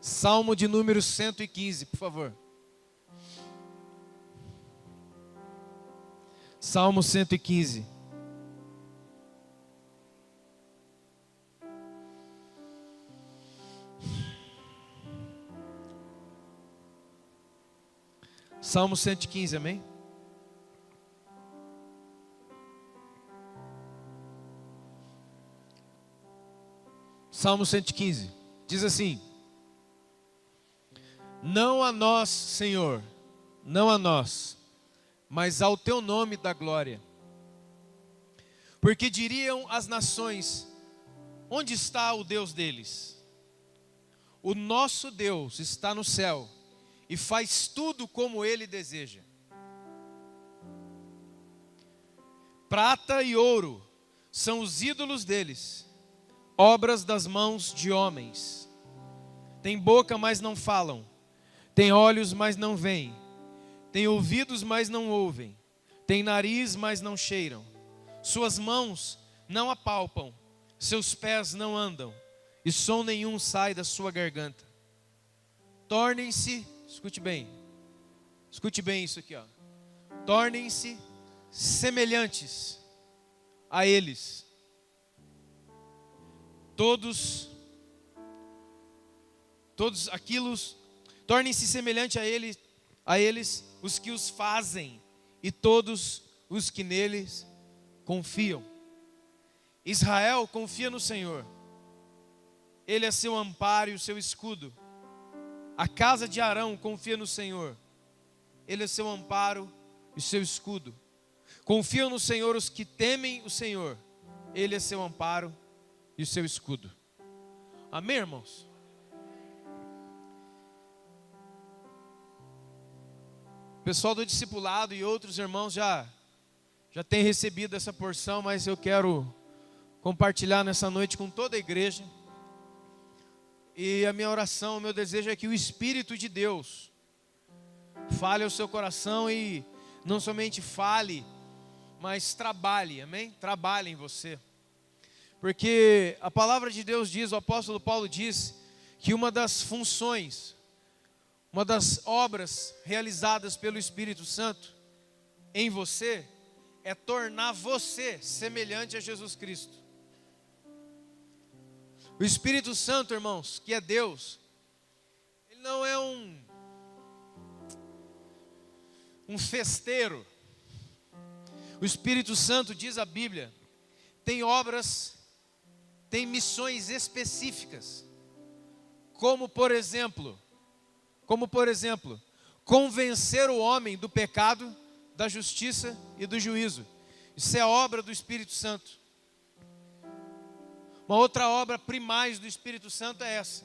Salmo de número 115, por favor. Salmo 115. Salmo 115, amém? Salmo 115, diz assim: não a nós, Senhor, não a nós, mas ao teu nome dá glória. Porque diriam as nações: onde está o Deus deles? O nosso Deus está no céu e faz tudo como Ele deseja. Prata e ouro são os ídolos deles, obras das mãos de homens. Tem boca, mas não falam. Tem olhos, mas não veem. Tem ouvidos, mas não ouvem. Tem nariz, mas não cheiram. Suas mãos não apalpam. Seus pés não andam. E som nenhum sai da sua garganta. Tornem-se, escute bem isso aqui, ó. Tornem-se semelhantes a eles. Todos aqueles, tornem-se semelhante a eles os que os fazem e todos os que neles confiam. Israel confia no Senhor. Ele é seu amparo e o seu escudo. A casa de Arão confia no Senhor. Ele é seu amparo e o seu escudo. Confiam no Senhor os que temem o Senhor. Ele é seu amparo e o seu escudo. Amém, irmãos? O pessoal do discipulado e outros irmãos já têm recebido essa porção, mas eu quero compartilhar nessa noite com toda a igreja. E a minha oração, o meu desejo é que o Espírito de Deus fale ao seu coração e não somente fale, mas trabalhe, amém? Trabalhe em você. Porque a palavra de Deus diz, o apóstolo Paulo diz, que uma das funções, uma das obras realizadas pelo Espírito Santo em você, é tornar você semelhante a Jesus Cristo. O Espírito Santo, irmãos, que é Deus, ele não é um festeiro. O Espírito Santo, diz a Bíblia, tem obras, tem missões específicas, como por exemplo, convencer o homem do pecado, da justiça e do juízo. Isso é a obra do Espírito Santo. Uma outra obra primaz do Espírito Santo é essa: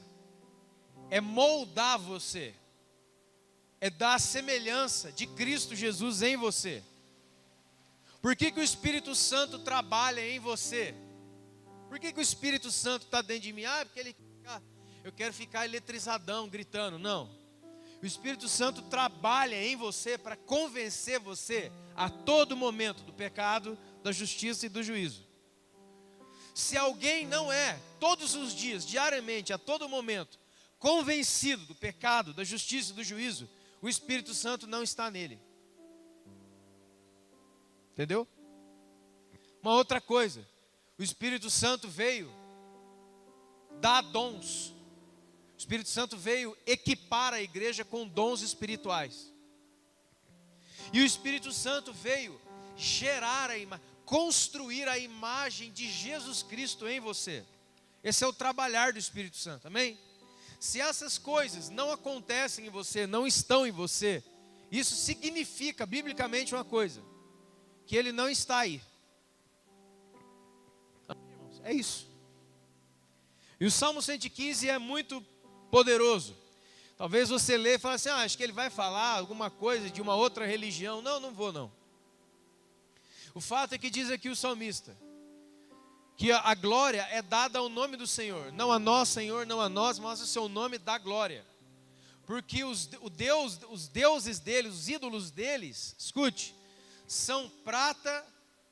é moldar você, é dar a semelhança de Cristo Jesus em você. Por que o Espírito Santo trabalha em você? Por que o Espírito Santo está dentro de mim? Porque eu quero ficar eletrizadão, gritando. Não. O Espírito Santo trabalha em você para convencer você a todo momento do pecado, da justiça e do juízo. Se alguém não é, todos os dias, diariamente, a todo momento, convencido do pecado, da justiça e do juízo, o Espírito Santo não está nele. Entendeu? Uma outra coisa, o Espírito Santo veio dar dons. O Espírito Santo veio equipar a igreja com dons espirituais. E o Espírito Santo veio gerar construir a imagem de Jesus Cristo em você. Esse é o trabalhar do Espírito Santo, amém? Se essas coisas não acontecem em você, não estão em você, isso significa biblicamente uma coisa: que ele não está aí. É isso. E o Salmo 115 é muito poderoso. Talvez você lê e fale assim: acho que ele vai falar alguma coisa de uma outra religião. Não vou não. O fato é que diz aqui o salmista que a glória é dada ao nome do Senhor. Não a nós, Senhor, não a nós, mas o seu nome dá glória. Porque os deuses deles, os ídolos deles, escute, são prata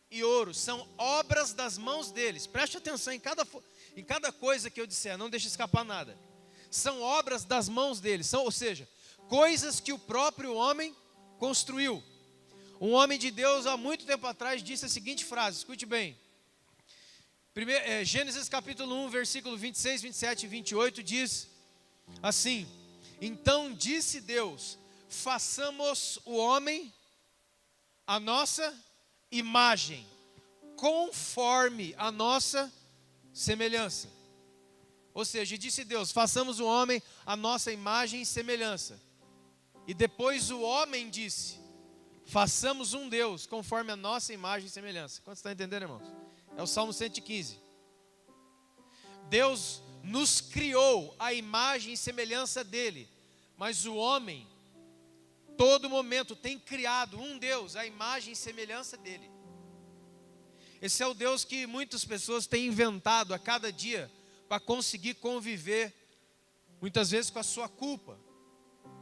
e ouro, são obras das mãos deles. Preste atenção em cada coisa que eu disser, não deixe escapar nada. são obras das mãos dele, ou seja, coisas que o próprio homem construiu. Um homem de Deus, há muito tempo atrás, disse a seguinte frase, escute bem. Gênesis capítulo 1, versículo 26, 27 e 28 diz assim: então disse Deus, façamos o homem a nossa imagem, conforme a nossa semelhança. Ou seja, disse Deus, façamos o homem a nossa imagem e semelhança. E depois o homem disse, façamos um Deus conforme a nossa imagem e semelhança. Quantos estão entendendo, irmãos? É o Salmo 115. Deus nos criou a imagem e semelhança dele, mas o homem, todo momento, tem criado um Deus, a imagem e semelhança dele. Esse é o Deus que muitas pessoas têm inventado a cada dia para conseguir conviver, muitas vezes com a sua culpa.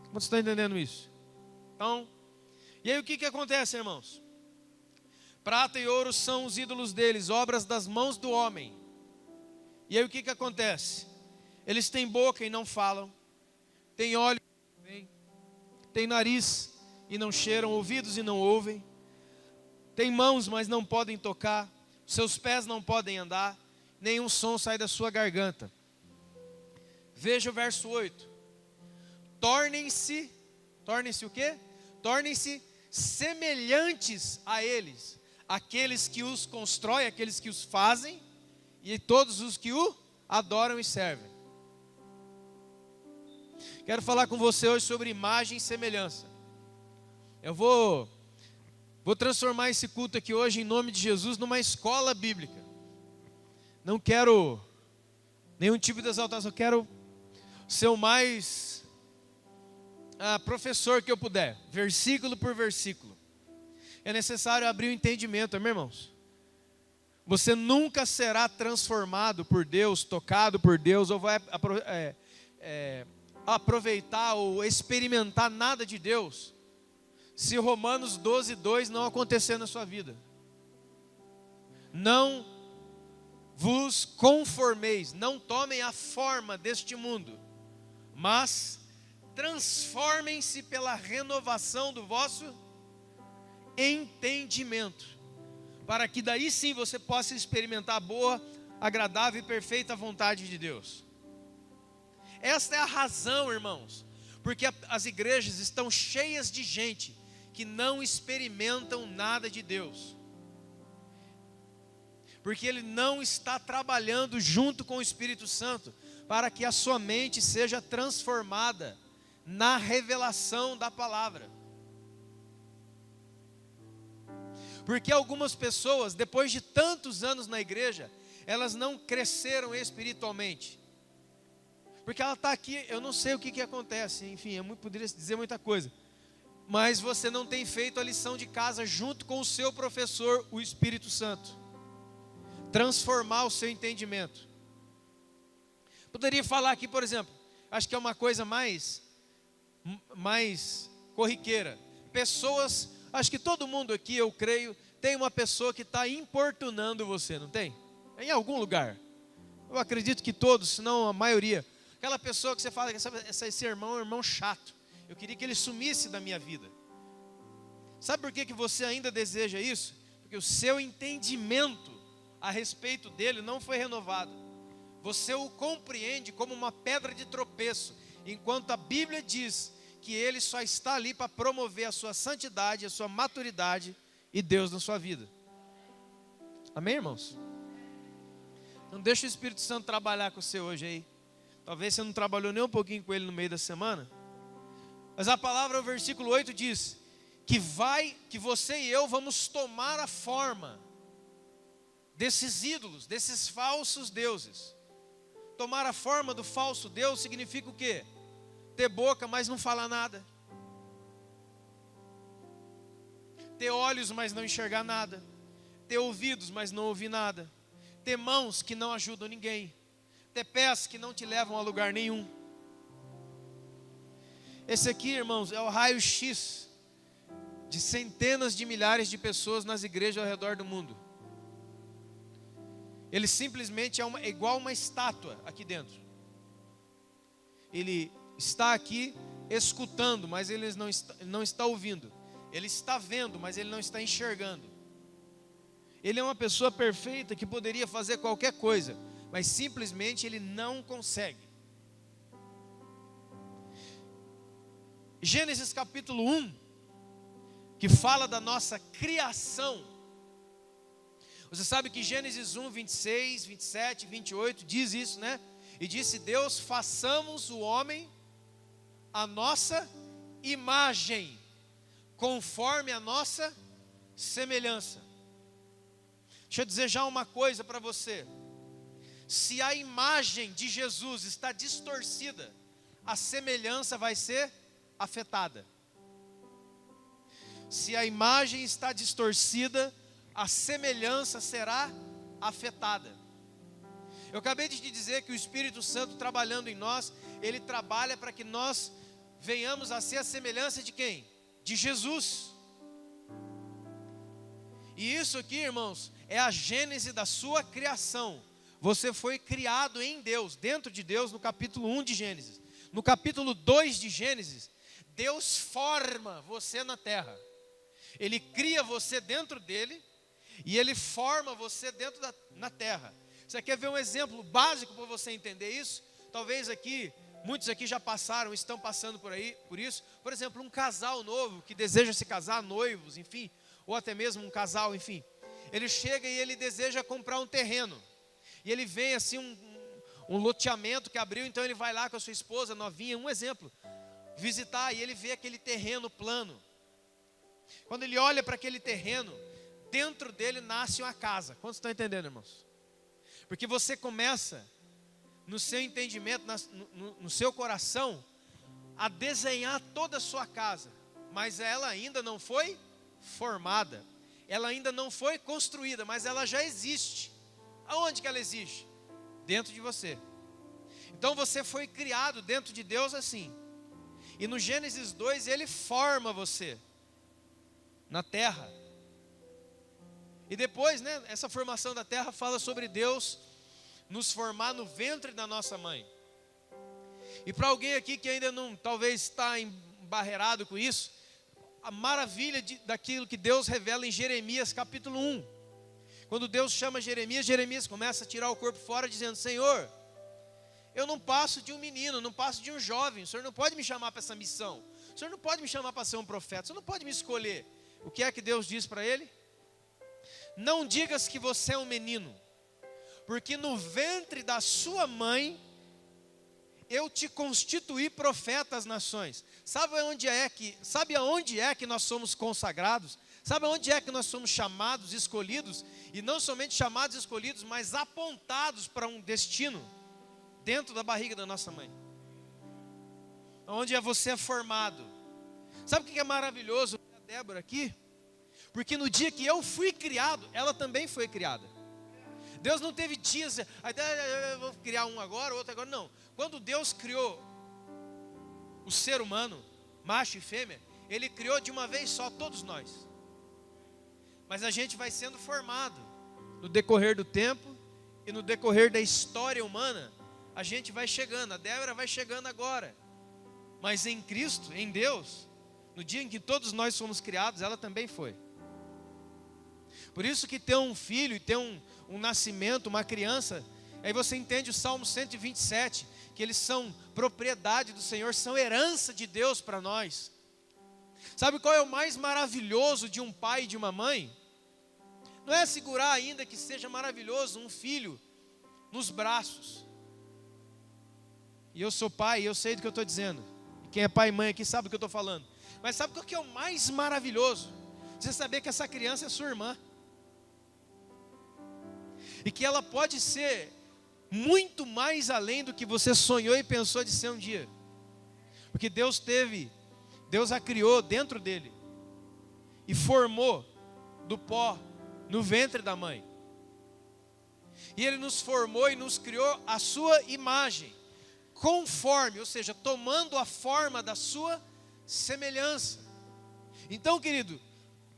Quantos estão entendendo isso? Então, e aí o que acontece, irmãos? Prata e ouro são os ídolos deles, obras das mãos do homem. E aí o que acontece? Eles têm boca e não falam, têm olhos e não veem, têm nariz e não cheiram, ouvidos e não ouvem, têm mãos, mas não podem tocar, seus pés não podem andar, nenhum som sai da sua garganta. Veja o verso 8. Tornem-se o quê? Tornem-se semelhantes a eles, aqueles que os constroem, aqueles que os fazem, e todos os que o adoram e servem. Quero falar com você hoje sobre imagem e semelhança. Eu vou transformar esse culto aqui hoje, em nome de Jesus, numa escola bíblica. Não quero nenhum tipo de exaltação, eu quero ser o mais professor que eu puder, versículo por versículo. É necessário abrir o entendimento, meus irmãos. Você nunca será transformado por Deus, tocado por Deus, ou vai aproveitar ou experimentar nada de Deus, se Romanos 12:2 não acontecer na sua vida. Não vos conformeis, não tomem a forma deste mundo, mas transformem-se pela renovação do vosso entendimento, para que daí sim você possa experimentar a boa, agradável e perfeita vontade de Deus. Esta é a razão, irmãos, porque as igrejas estão cheias de gente que não experimentam nada de Deus, porque Ele não está trabalhando junto com o Espírito Santo para que a sua mente seja transformada na revelação da palavra. Porque algumas pessoas, depois de tantos anos na igreja, elas não cresceram espiritualmente. Porque ela está aqui, eu não sei o que acontece, enfim, eu poderia dizer muita coisa. Mas você não tem feito a lição de casa junto com o seu professor, o Espírito Santo. Transformar o seu entendimento. Poderia falar aqui, por exemplo, acho que é uma coisa mais corriqueira. Pessoas, acho que todo mundo aqui, eu creio, tem uma pessoa que está importunando você, não tem? Em algum lugar. Eu acredito que todos, se não a maioria. Aquela pessoa que você fala, esse irmão é um irmão chato. Eu queria que ele sumisse da minha vida. Sabe por que você ainda deseja isso? Porque o seu entendimento a respeito dele não foi renovado. Você o compreende como uma pedra de tropeço, enquanto a Bíblia diz que ele só está ali para promover a sua santidade, a sua maturidade e Deus na sua vida. Amém, irmãos? Não deixa o Espírito Santo trabalhar com você hoje aí. Talvez você não trabalhou nem um pouquinho com ele no meio da semana. Mas a palavra, o versículo 8 diz que você e eu vamos tomar a forma desses ídolos, desses falsos deuses. Tomar a forma do falso Deus significa o quê? Ter boca, mas não falar nada. Ter olhos, mas não enxergar nada. Ter ouvidos, mas não ouvir nada. Ter mãos que não ajudam ninguém. Ter pés que não te levam a lugar nenhum. Esse aqui, irmãos, é o raio-x de centenas de milhares de pessoas nas igrejas ao redor do mundo. Ele simplesmente é igual uma estátua aqui dentro. ele está aqui escutando, mas ele não está ouvindo. Ele está vendo, mas ele não está enxergando. Ele é uma pessoa perfeita que poderia fazer qualquer coisa, mas simplesmente ele não consegue. Gênesis capítulo 1, que fala da nossa criação. Você sabe que Gênesis 1, 26, 27, 28 diz isso, né? E disse Deus: façamos o homem a nossa imagem, conforme a nossa semelhança. Deixa eu dizer já uma coisa para você. Se a imagem de Jesus está distorcida, a semelhança vai ser afetada. Se a imagem está distorcida, a semelhança será afetada. Eu acabei de te dizer que o Espírito Santo trabalhando em nós, ele trabalha para que nós venhamos a ser a semelhança de quem? De Jesus. E isso aqui, irmãos, é a gênese da sua criação. Você foi criado em Deus, dentro de Deus, no capítulo 1 de Gênesis. No capítulo 2 de Gênesis, Deus forma você na terra. Ele cria você dentro dele e ele forma você na terra. Você quer ver um exemplo básico para você entender isso? Talvez aqui, muitos aqui já passaram, estão passando por isso. Por exemplo, um casal novo que deseja se casar, noivos, enfim, ou até mesmo um casal, enfim. Ele chega e ele deseja comprar um terreno. E ele vem assim, um loteamento que abriu, então ele vai lá com a sua esposa novinha, um exemplo, visitar, e ele vê aquele terreno plano. Quando ele olha para aquele terreno, dentro dele nasce uma casa. Quantos estão entendendo, irmãos? Porque você começa, no seu entendimento, no seu coração, a desenhar toda a sua casa, mas ela ainda não foi formada, ela ainda não foi construída, mas ela já existe. Aonde que ela existe? Dentro de você. Então você foi criado dentro de Deus assim. E no Gênesis 2 ele forma você na terra. E depois, né, essa formação da terra fala sobre Deus nos formar no ventre da nossa mãe. E para alguém aqui que ainda não, talvez está embarreirado com isso, a maravilha daquilo que Deus revela em Jeremias capítulo 1. Quando Deus chama Jeremias, Jeremias começa a tirar o corpo fora dizendo: Senhor, eu não passo de um menino, não passo de um jovem, o Senhor não pode me chamar para essa missão, o Senhor não pode me chamar para ser um profeta, o Senhor não pode me escolher. O que é que Deus diz para ele? Não digas que você é um menino, porque no ventre da sua mãe eu te constituí profeta às nações. Sabe aonde é que nós somos consagrados? Sabe aonde é que nós somos chamados, escolhidos? E não somente chamados, escolhidos, mas apontados para um destino dentro da barriga da nossa mãe. Onde você é formado. Sabe o que é maravilhoso a Débora aqui? Porque no dia que eu fui criado, ela também foi criada. Deus não teve dias, eu vou criar um agora, outro agora, não. Quando Deus criou o ser humano, macho e fêmea, Ele criou de uma vez só todos nós. Mas a gente vai sendo formado no decorrer do tempo e no decorrer da história humana, a gente vai chegando. A Débora vai chegando agora. Mas em Cristo, em Deus, no dia em que todos nós fomos criados, ela também foi. Por isso que ter um filho e ter um nascimento, uma criança, aí você entende o Salmo 127, que eles são propriedade do Senhor, são herança de Deus para nós. Sabe qual é o mais maravilhoso de um pai e de uma mãe? Não é segurar ainda que seja maravilhoso um filho nos braços. E eu sou pai e eu sei do que eu estou dizendo. E quem é pai e mãe aqui sabe do que eu estou falando. Mas sabe o que é o mais maravilhoso? Você saber que essa criança é sua irmã. E que ela pode ser muito mais além do que você sonhou e pensou de ser um dia. Porque Deus a criou dentro dele. E formou do pó no ventre da mãe. E Ele nos formou e nos criou a sua imagem. Conforme, ou seja, tomando a forma da sua semelhança. Então, querido,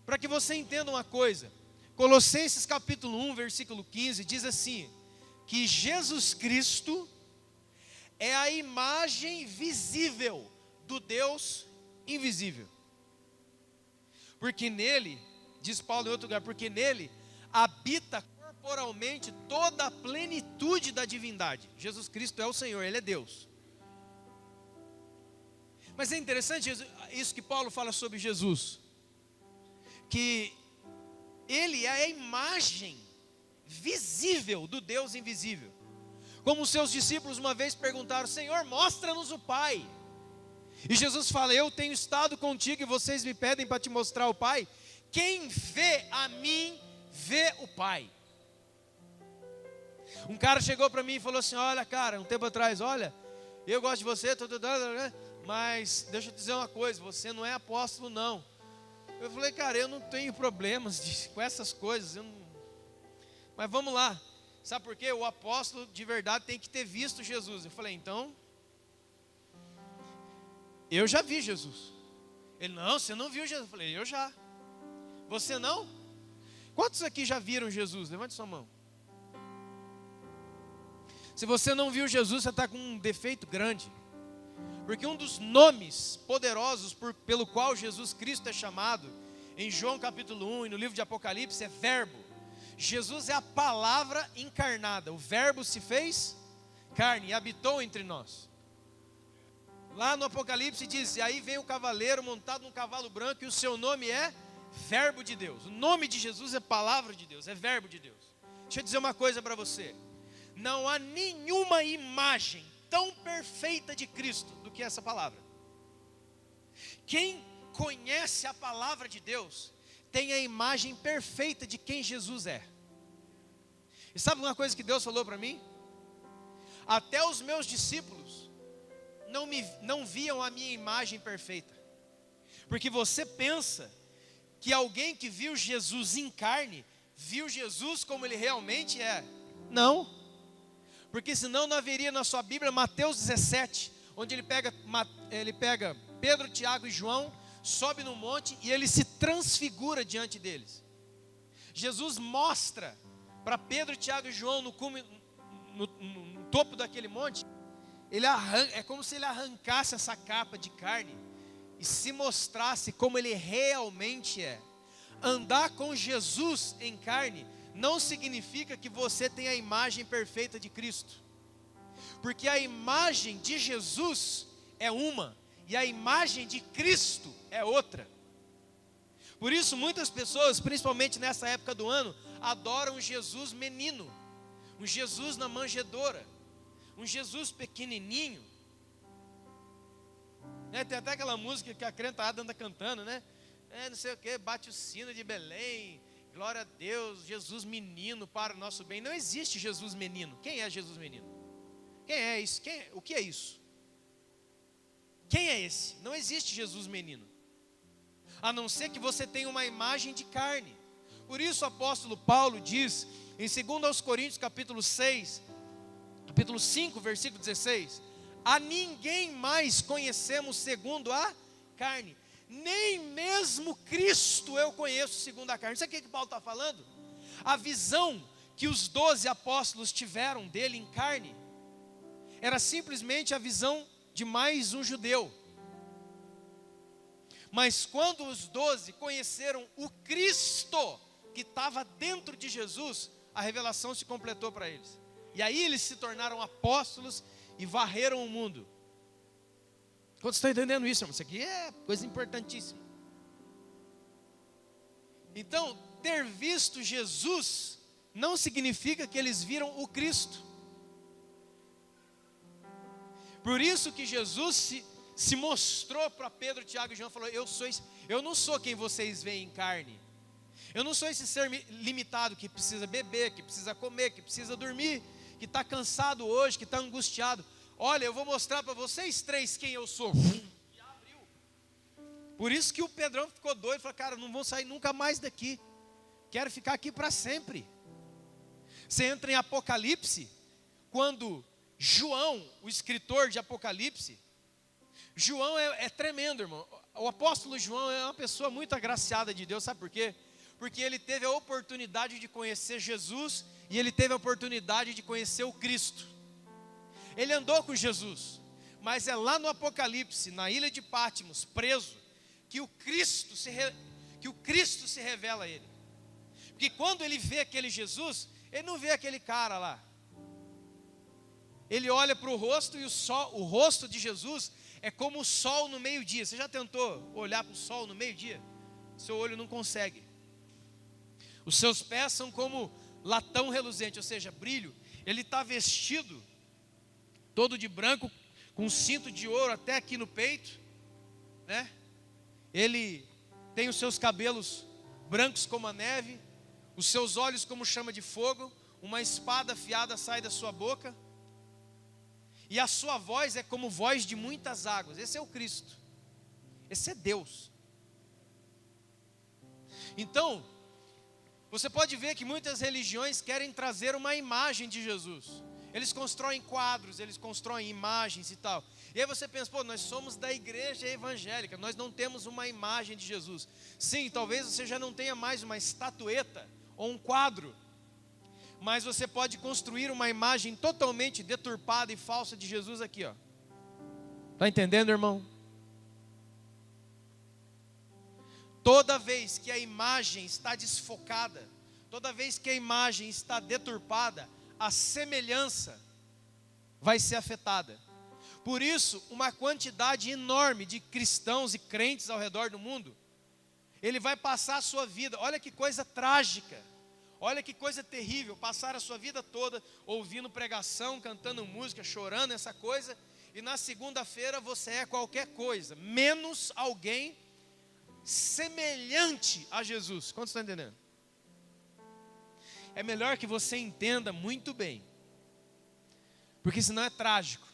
para que você entenda uma coisa, Colossenses capítulo 1, versículo 15, diz assim, que Jesus Cristo é a imagem visível do Deus invisível. Porque nele, diz Paulo em outro lugar, porque nele habita corporalmente toda a plenitude da divindade. Jesus Cristo é o Senhor, Ele é Deus. Mas é interessante isso que Paulo fala sobre Jesus, que Ele é a imagem visível do Deus invisível. Como os seus discípulos uma vez perguntaram: Senhor, mostra-nos o Pai. E Jesus fala: eu tenho estado contigo e vocês me pedem para te mostrar o Pai. Quem vê a mim, vê o Pai. Um cara chegou para mim e falou assim: olha, cara, um tempo atrás, olha, eu gosto de você, mas deixa eu te dizer uma coisa, você não é apóstolo não. Eu falei: cara, eu não tenho problemas com essas coisas, mas vamos lá. Sabe por quê? O apóstolo de verdade tem que ter visto Jesus. Eu falei: então, eu já vi Jesus. Ele: não, você não viu Jesus. Eu falei: eu já. Você não? Quantos aqui já viram Jesus? Levante sua mão. Se você não viu Jesus, você está com um defeito grande. Porque um dos nomes poderosos pelo qual Jesus Cristo é chamado, em João capítulo 1 e no livro de Apocalipse, é Verbo. Jesus é a palavra encarnada. O Verbo se fez carne e habitou entre nós. Lá no Apocalipse diz: e aí vem o cavaleiro montado num cavalo branco e o seu nome é Verbo de Deus. O nome de Jesus é palavra de Deus, é Verbo de Deus. Deixa eu dizer uma coisa para você: não há nenhuma imagem tão perfeita de Cristo do que essa palavra. Quem conhece a palavra de Deus tem a imagem perfeita de quem Jesus é. E sabe uma coisa que Deus falou para mim? Até os meus discípulos não viam a minha imagem perfeita. Porque você pensa que alguém que viu Jesus em carne, viu Jesus como ele realmente é. Não. Porque senão não haveria na sua Bíblia Mateus 17, onde ele pega Pedro, Tiago e João, sobe no monte e ele se transfigura diante deles. Jesus mostra para Pedro, Tiago e João no topo daquele monte. É como se ele arrancasse essa capa de carne e se mostrasse como ele realmente é. Andar com Jesus em carne não significa que você tem a imagem perfeita de Cristo, porque a imagem de Jesus é uma e a imagem de Cristo é outra. Por isso muitas pessoas, principalmente nessa época do ano, adoram um Jesus menino, um Jesus na manjedoura, um Jesus pequenininho, né? Tem até aquela música que a crente anda cantando, né? Não sei o que, bate o sino de Belém, glória a Deus, Jesus menino para o nosso bem. Não existe Jesus menino. Quem é Jesus menino? Quem é isso? O que é isso? Quem é esse? Não existe Jesus menino, a não ser que você tenha uma imagem de carne. Por isso o apóstolo Paulo diz em 2 Coríntios capítulo 5, versículo 16: a ninguém mais conhecemos segundo a carne, nem mesmo Cristo eu conheço segundo a carne. Sabe o que Paulo está falando? A visão que os 12 apóstolos tiveram dele em carne era simplesmente a visão de mais um judeu. Mas quando os 12 conheceram o Cristo que estava dentro de Jesus, a revelação se completou para eles. E aí eles se tornaram apóstolos e varreram o mundo. Quantos estão entendendo isso, irmão? Isso aqui é coisa importantíssima. Então, ter visto Jesus não significa que eles viram o Cristo. Por isso que Jesus se mostrou para Pedro, Tiago e João, falou: eu não sou quem vocês veem em carne. Eu não sou esse ser limitado que precisa beber, que precisa comer, que precisa dormir, que está cansado hoje, que está angustiado. Olha, eu vou mostrar para vocês três quem eu sou. E abriu. Por isso que o Pedrão ficou doido, falou: cara, não vou sair nunca mais daqui, quero ficar aqui para sempre. Você entra em Apocalipse, quando João, o escritor de Apocalipse, João é tremendo, irmão. O apóstolo João é uma pessoa muito agraciada de Deus, sabe por quê? Porque ele teve a oportunidade de conhecer Jesus e ele teve a oportunidade de conhecer o Cristo. Ele andou com Jesus. Mas é lá no Apocalipse, na ilha de Patmos, preso, que o Cristo se revela a ele. Porque quando ele vê aquele Jesus, ele não vê aquele cara lá. Ele olha para o rosto e o rosto de Jesus é como o sol no meio-dia. Você já tentou olhar para o sol no meio-dia? Seu olho não consegue. Os seus pés são como latão reluzente, ou seja, brilho. Ele está vestido todo de branco, com um cinto de ouro até aqui no peito, né? Ele tem os seus cabelos brancos como a neve, os seus olhos como chama de fogo, uma espada afiada sai da sua boca, e a sua voz é como voz de muitas águas. Esse é o Cristo, esse é Deus. Então, você pode ver que muitas religiões querem trazer uma imagem de Jesus. Eles constroem quadros, eles constroem imagens e tal. E aí você pensa, pô, nós somos da igreja evangélica, nós não temos uma imagem de Jesus. Sim, talvez você já não tenha mais uma estatueta ou um quadro, mas você pode construir uma imagem totalmente deturpada e falsa de Jesus aqui, ó. Está entendendo, irmão? Toda vez que a imagem está desfocada, toda vez que a imagem está deturpada, a semelhança vai ser afetada. Por isso, uma quantidade enorme de cristãos e crentes ao redor do mundo, ele vai passar a sua vida, olha que coisa trágica, olha que coisa terrível, passar a sua vida toda ouvindo pregação, cantando música, chorando essa coisa, e na segunda-feira você é qualquer coisa, menos alguém semelhante a Jesus. Quantos estão entendendo? É melhor que você entenda muito bem, porque senão é trágico.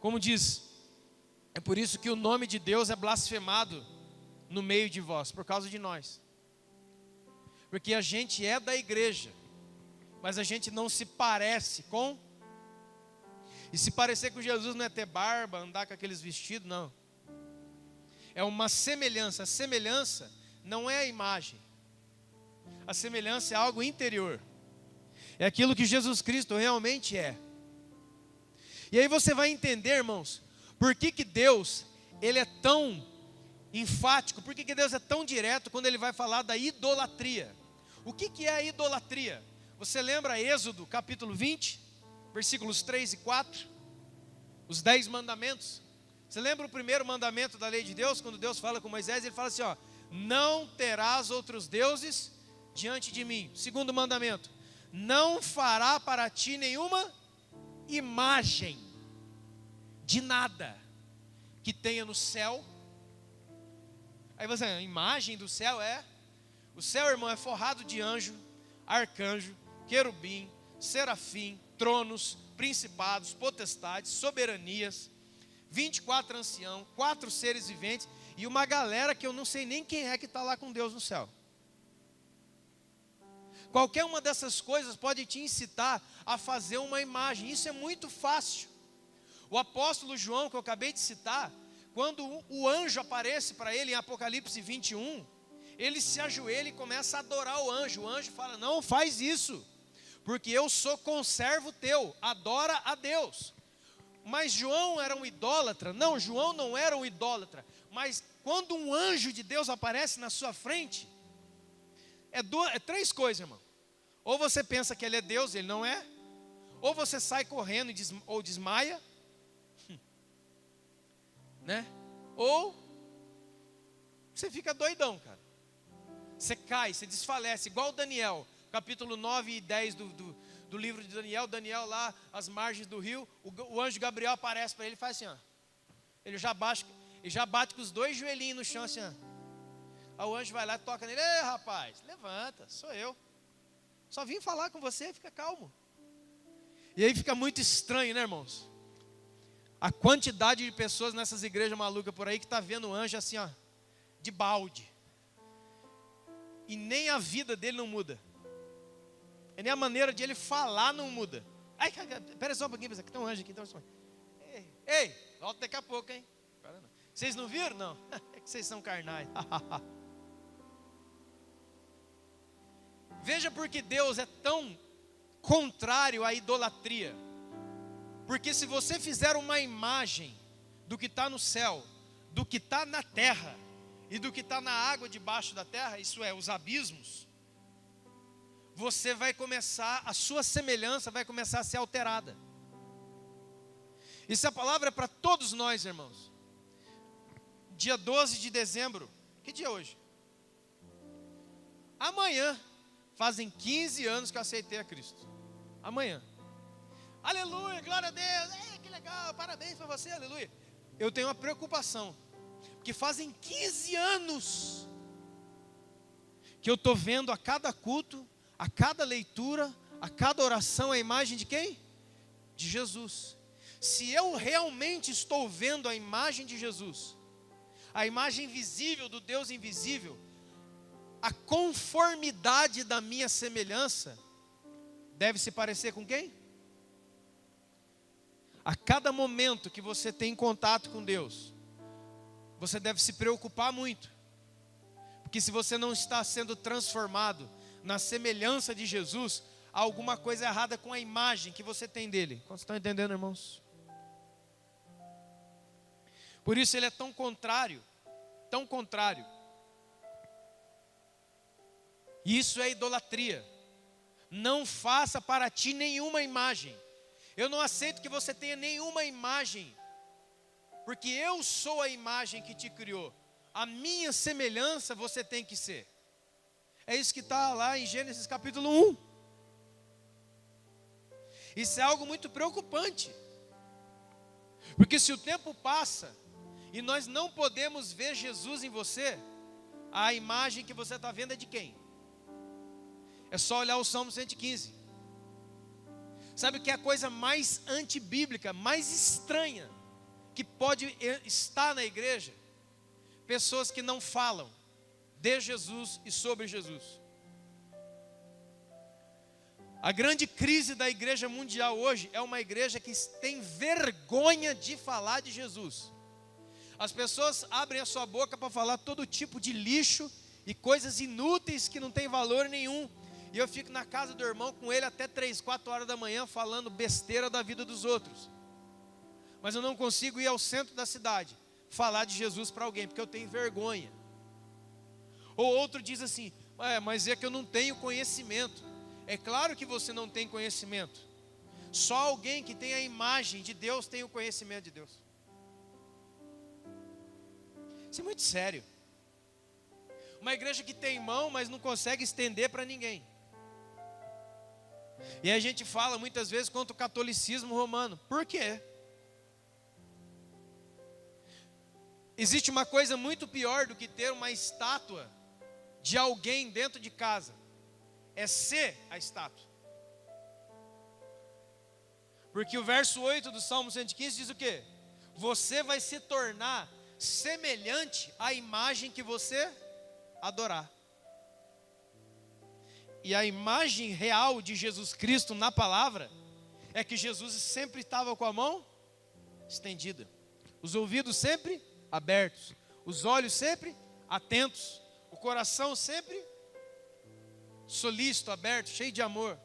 Como diz, é por isso que o nome de Deus é blasfemado no meio de vós, por causa de nós. Porque a gente é da igreja, mas a gente não se parece com. E se parecer com Jesus não é ter barba, andar com aqueles vestidos, não. É uma semelhança. A semelhança não é a imagem. A semelhança é algo interior. É aquilo que Jesus Cristo realmente é. E aí você vai entender, irmãos, por que Deus, ele é tão enfático, por que Deus é tão direto quando ele vai falar da idolatria. O que é a idolatria? Você lembra Êxodo capítulo 20, versículos 3 e 4? Os 10 mandamentos. Você lembra o primeiro mandamento da lei de Deus? Quando Deus fala com Moisés, ele fala assim, ó: não terás outros deuses diante de mim. Segundo mandamento: não fará para ti nenhuma imagem de nada que tenha no céu. Aí você, a imagem do céu é? O céu, irmão, é forrado de anjo, arcanjo, querubim, serafim, tronos, principados, potestades, soberanias, 24 anciãos, 4 seres viventes e uma galera que eu não sei nem quem é que está lá com Deus no céu. Qualquer uma dessas coisas pode te incitar a fazer uma imagem. Isso é muito fácil. O apóstolo João, que eu acabei de citar, quando o anjo aparece para ele em Apocalipse 21, ele se ajoelha e começa a adorar o anjo. O anjo fala: não faz isso, porque eu sou conservo teu, adora a Deus. Mas João era um idólatra? Não, João não era um idólatra. Mas quando um anjo de Deus aparece na sua frente, é 3 coisas, irmão. Ou você pensa que ele é Deus, ele não é. Ou você sai correndo ou desmaia, né? Ou você fica doidão, cara. Você cai, você desfalece, igual Daniel, capítulo 9 e 10 do livro de Daniel. Daniel lá, às margens do rio, o anjo Gabriel aparece para ele e faz assim, ó. Ele já bate com os 2 joelhinhos no chão assim, ó. Aí o anjo vai lá e toca nele: ei, rapaz, levanta, sou eu. Só vim falar com você, fica calmo. E aí fica muito estranho, né, irmãos? A quantidade de pessoas nessas igrejas malucas por aí que está vendo o anjo assim, ó, de balde. E nem a vida dele não muda. E nem a maneira de ele falar não muda. Ai, espera só um pouquinho, aqui tem um anjo aqui. Então, ei, volta daqui a pouco, hein? Vocês não viram? Não. É que vocês são carnais. Veja porque Deus é tão contrário à idolatria. Porque se você fizer uma imagem do que está no céu, do que está na terra e do que está na água debaixo da terra, isso é, os abismos, você vai começar, a sua semelhança vai começar a ser alterada. Isso é a palavra para todos nós, irmãos. Dia 12 de dezembro, que dia é hoje? Amanhã, fazem 15 anos que eu aceitei a Cristo. Amanhã. Aleluia, glória a Deus, ei, que legal, parabéns para você, aleluia. Eu tenho uma preocupação, porque fazem 15 anos que eu estou vendo a cada culto, a cada leitura, a cada oração, a imagem de quem? De Jesus. Se eu realmente estou vendo a imagem de Jesus, a imagem visível do Deus invisível, a conformidade da minha semelhança deve se parecer com quem? A cada momento que você tem contato com Deus, você deve se preocupar muito, porque se você não está sendo transformado na semelhança de Jesus, há alguma coisa errada com a imagem que você tem dele. Vocês estão entendendo, irmãos? Por isso ele é tão contrário, tão contrário. Isso é idolatria. Não faça para ti nenhuma imagem. Eu não aceito que você tenha nenhuma imagem, porque eu sou a imagem que te criou. A minha semelhança você tem que ser. É isso que está lá em Gênesis capítulo 1. Isso é algo muito preocupante, porque se o tempo passa e nós não podemos ver Jesus em você, a imagem que você está vendo é de quem? É só olhar o Salmo 115. Sabe o que é a coisa mais antibíblica, mais estranha que pode estar na igreja? Pessoas que não falam de Jesus e sobre Jesus. A grande crise da igreja mundial hoje é uma igreja que tem vergonha de falar de Jesus. As pessoas abrem a sua boca para falar todo tipo de lixo e coisas inúteis que não tem valor nenhum. E eu fico na casa do irmão com ele até 3, 4 horas da manhã falando besteira da vida dos outros. Mas eu não consigo ir ao centro da cidade falar de Jesus para alguém, porque eu tenho vergonha. Ou outro diz assim, mas é que eu não tenho conhecimento. É claro que você não tem conhecimento. Só alguém que tem a imagem de Deus tem o conhecimento de Deus. Isso é muito sério. Uma igreja que tem mão, mas não consegue estender para ninguém. E a gente fala muitas vezes contra o catolicismo romano. Por quê? Existe uma coisa muito pior do que ter uma estátua de alguém dentro de casa. É ser a estátua. Porque o verso 8 do Salmo 115 diz o quê? Você vai se tornar semelhante à imagem que você adorar. E a imagem real de Jesus Cristo na palavra é que Jesus sempre estava com a mão estendida, os ouvidos sempre abertos, os olhos sempre atentos, o coração sempre solícito, aberto, cheio de amor.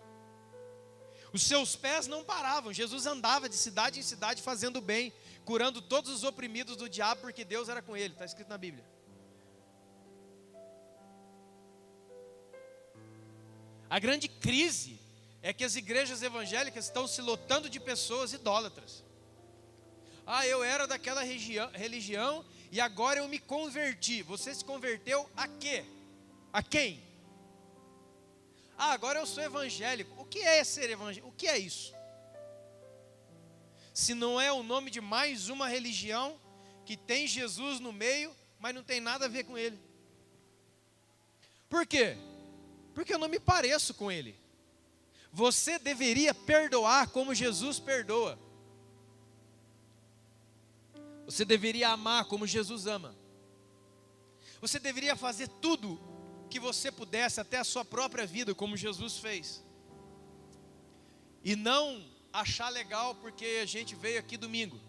Os seus pés não paravam. Jesus andava de cidade em cidade fazendo bem, curando todos os oprimidos do diabo, porque Deus era com ele, está escrito na Bíblia. A grande crise é que as igrejas evangélicas estão se lotando de pessoas idólatras. Eu era daquela religião e agora eu me converti. Você se converteu a quê? A quem? Agora eu sou evangélico. O que é ser evangélico? O que é isso? Se não é o nome de mais uma religião que tem Jesus no meio, mas não tem nada a ver com ele. Por quê? Porque eu não me pareço com ele. Você deveria perdoar como Jesus perdoa. Você deveria amar como Jesus ama. Você deveria fazer tudo que você pudesse, até a sua própria vida, como Jesus fez. E não achar legal porque a gente veio aqui domingo.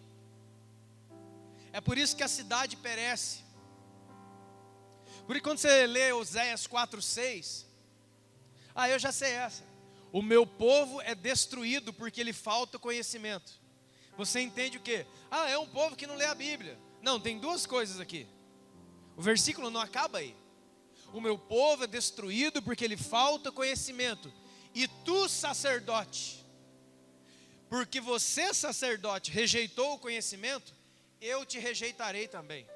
É por isso que a cidade perece. Porque quando você lê Oséias 4:6, eu já sei essa. O meu povo é destruído porque lhe falta conhecimento. Você entende o quê? Ah, é um povo que não lê a Bíblia. Não, tem duas coisas aqui. O versículo não acaba aí. O meu povo é destruído porque lhe falta conhecimento. E tu, sacerdote, porque você, sacerdote, rejeitou o conhecimento, eu te rejeitarei também.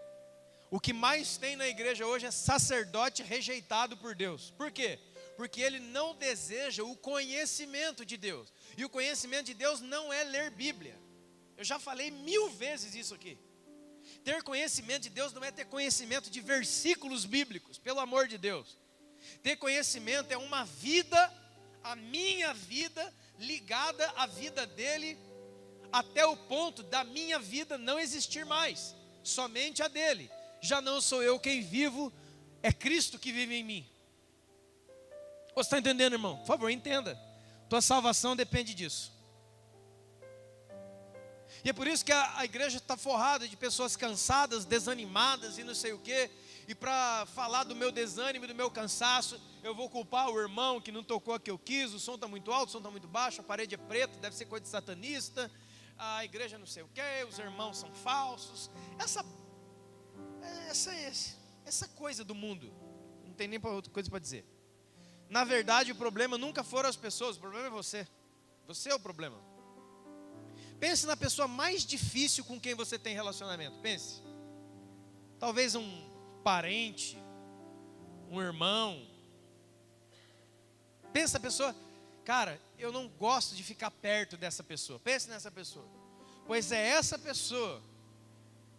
O que mais tem na igreja hoje é sacerdote rejeitado por Deus. Por quê? Porque ele não deseja o conhecimento de Deus. E o conhecimento de Deus não é ler Bíblia. Eu já falei 1000 vezes isso aqui. Ter conhecimento de Deus não é ter conhecimento de versículos bíblicos, pelo amor de Deus. Ter conhecimento é uma vida, a minha vida, ligada à vida dele, até o ponto da minha vida não existir mais, somente a dele. Já não sou eu quem vivo, é Cristo que vive em mim. Você está entendendo, irmão? Por favor, entenda. Tua salvação depende disso. E é por isso que a igreja está forrada de pessoas cansadas, desanimadas e não sei o quê. E para falar do meu desânimo, do meu cansaço, eu vou culpar o irmão que não tocou a que eu quis. O som está muito alto, o som está muito baixo, a parede é preta, deve ser coisa de satanista. A igreja não sei o quê, os irmãos são falsos. Essa coisa do mundo, não tem nem outra coisa para dizer. Na verdade, o problema nunca foram as pessoas, o problema é você. Você é o problema. Pense na pessoa mais difícil com quem você tem relacionamento. Pense. Talvez um parente, um irmão. Pense na pessoa, cara, eu não gosto de ficar perto dessa pessoa. Pense nessa pessoa. Pois é essa pessoa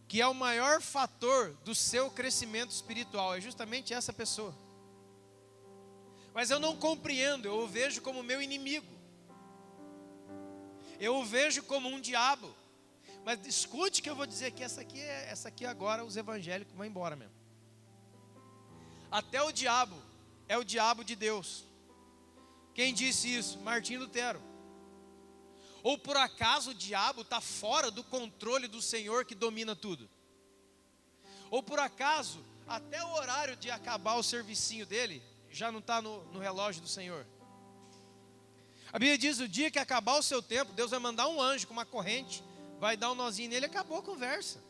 que é o maior fator do seu crescimento espiritual. É justamente essa pessoa. Mas eu não compreendo, eu o vejo como meu inimigo. Eu o vejo como um diabo. Mas escute que eu vou dizer que essa aqui agora os evangélicos vão embora mesmo. Até o diabo é o diabo de Deus. Quem disse isso? Martinho Lutero. Ou por acaso o diabo está fora do controle do Senhor que domina tudo? Ou por acaso até o horário de acabar o servicinho dele já não está no relógio do Senhor? A Bíblia diz, o dia que acabar o seu tempo, Deus vai mandar um anjo com uma corrente, vai dar um nozinho nele e acabou a conversa.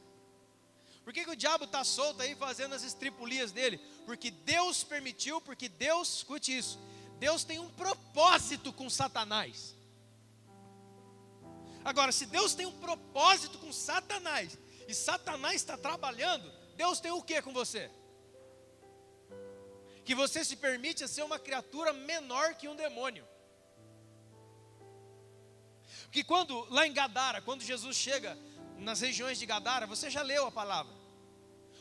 Por que o diabo está solto aí fazendo as estripulias dele? Porque Deus permitiu, porque Deus, escute isso, Deus tem um propósito com Satanás. Agora, se Deus tem um propósito com Satanás, e Satanás está trabalhando, Deus tem o que com você? Que você se permite ser uma criatura menor que um demônio. Porque lá em Gadara, quando Jesus chega nas regiões de Gadara, você já leu a palavra.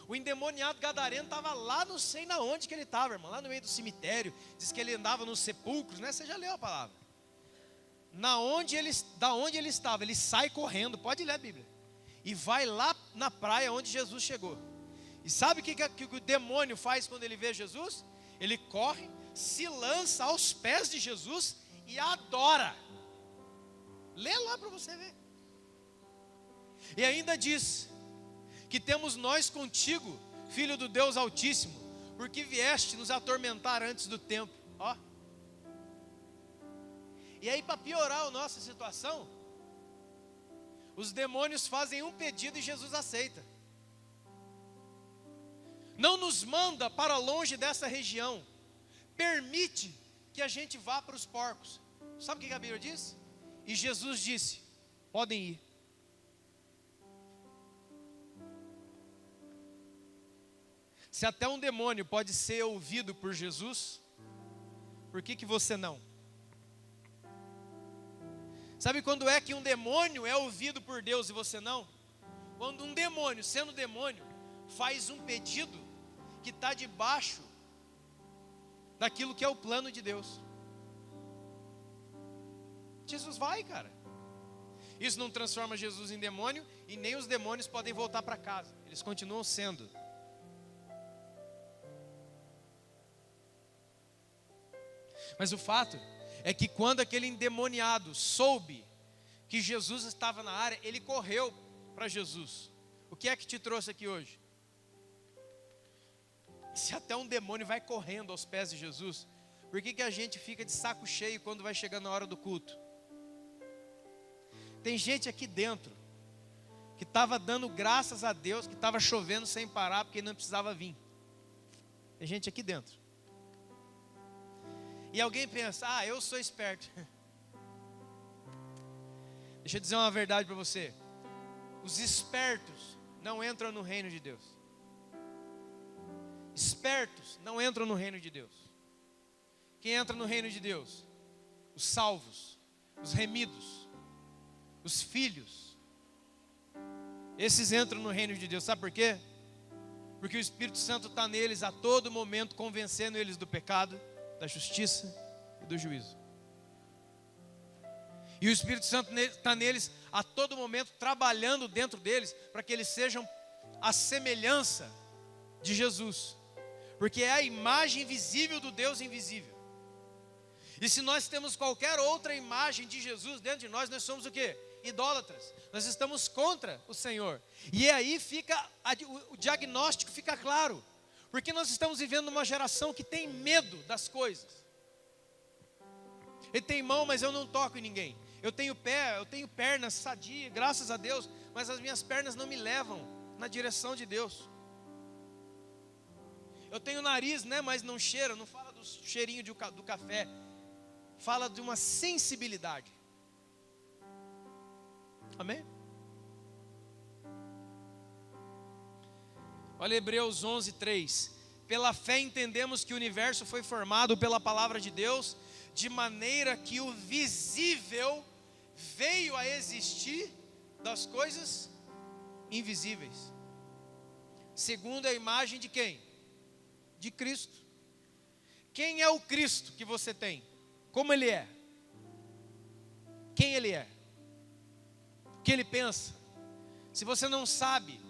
O endemoniado gadareno estava lá, não sei na onde que ele estava, irmão, lá no meio do cemitério. Diz que ele andava nos sepulcros, né? Você já leu a palavra. Da onde ele estava, ele sai correndo, pode ler a Bíblia. E vai lá na praia onde Jesus chegou. E sabe o que o demônio faz quando ele vê Jesus? Ele corre, se lança aos pés de Jesus e adora. Lê lá para você ver. E ainda diz que temos nós contigo, Filho do Deus Altíssimo, porque vieste nos atormentar antes do tempo. Ó. E aí, para piorar a nossa situação, os demônios fazem um pedido e Jesus aceita. Não nos manda para longe dessa região, permite que a gente vá para os porcos. Sabe o que a Bíblia diz? E Jesus disse, podem ir. Se até um demônio pode ser ouvido por Jesus, por que você não? Sabe quando é que um demônio é ouvido por Deus e você não? Quando um demônio, sendo demônio, faz um pedido que está debaixo daquilo que é o plano de Deus. Jesus vai, cara. Isso não transforma Jesus em demônio e nem os demônios podem voltar para casa. Eles continuam sendo. Mas o fato é que quando aquele endemoniado soube que Jesus estava na área, ele correu para Jesus. O que é que te trouxe aqui hoje? Se até um demônio vai correndo aos pés de Jesus, Por que a gente fica de saco cheio quando vai chegando a hora do culto? Tem gente aqui dentro que estava dando graças a Deus, que estava chovendo sem parar, porque não precisava vir. Tem gente aqui dentro. E alguém pensa, eu sou esperto. Deixa eu dizer uma verdade para você. Os espertos não entram no reino de Deus. Espertos não entram no reino de Deus. Quem entra no reino de Deus? Os salvos, os remidos, os filhos. Esses entram no reino de Deus. Sabe por quê? Porque o Espírito Santo está neles a todo momento, convencendo eles do pecado, da justiça e do juízo. E o Espírito Santo está neles a todo momento, trabalhando dentro deles, para que eles sejam a semelhança de Jesus. Porque é a imagem visível do Deus invisível. E se nós temos qualquer outra imagem de Jesus dentro de nós, nós somos o quê? Idólatras. Nós estamos contra o Senhor. E aí o diagnóstico fica claro. Porque nós estamos vivendo uma geração que tem medo das coisas. Ele tem mão, mas eu não toco em ninguém. Eu tenho pé, eu tenho pernas sadias, graças a Deus, mas as minhas pernas não me levam na direção de Deus. Eu tenho nariz, né, mas não cheira, não fala do cheirinho do café. Fala de uma sensibilidade. Amém? Olha Hebreus 11:3. Pela fé entendemos que o universo foi formado pela palavra de Deus, de maneira que o visível veio a existir das coisas invisíveis, segundo a imagem de quem? De Cristo. Quem é o Cristo que você tem? Como ele é? Quem ele é? O que ele pensa? Se você não sabe,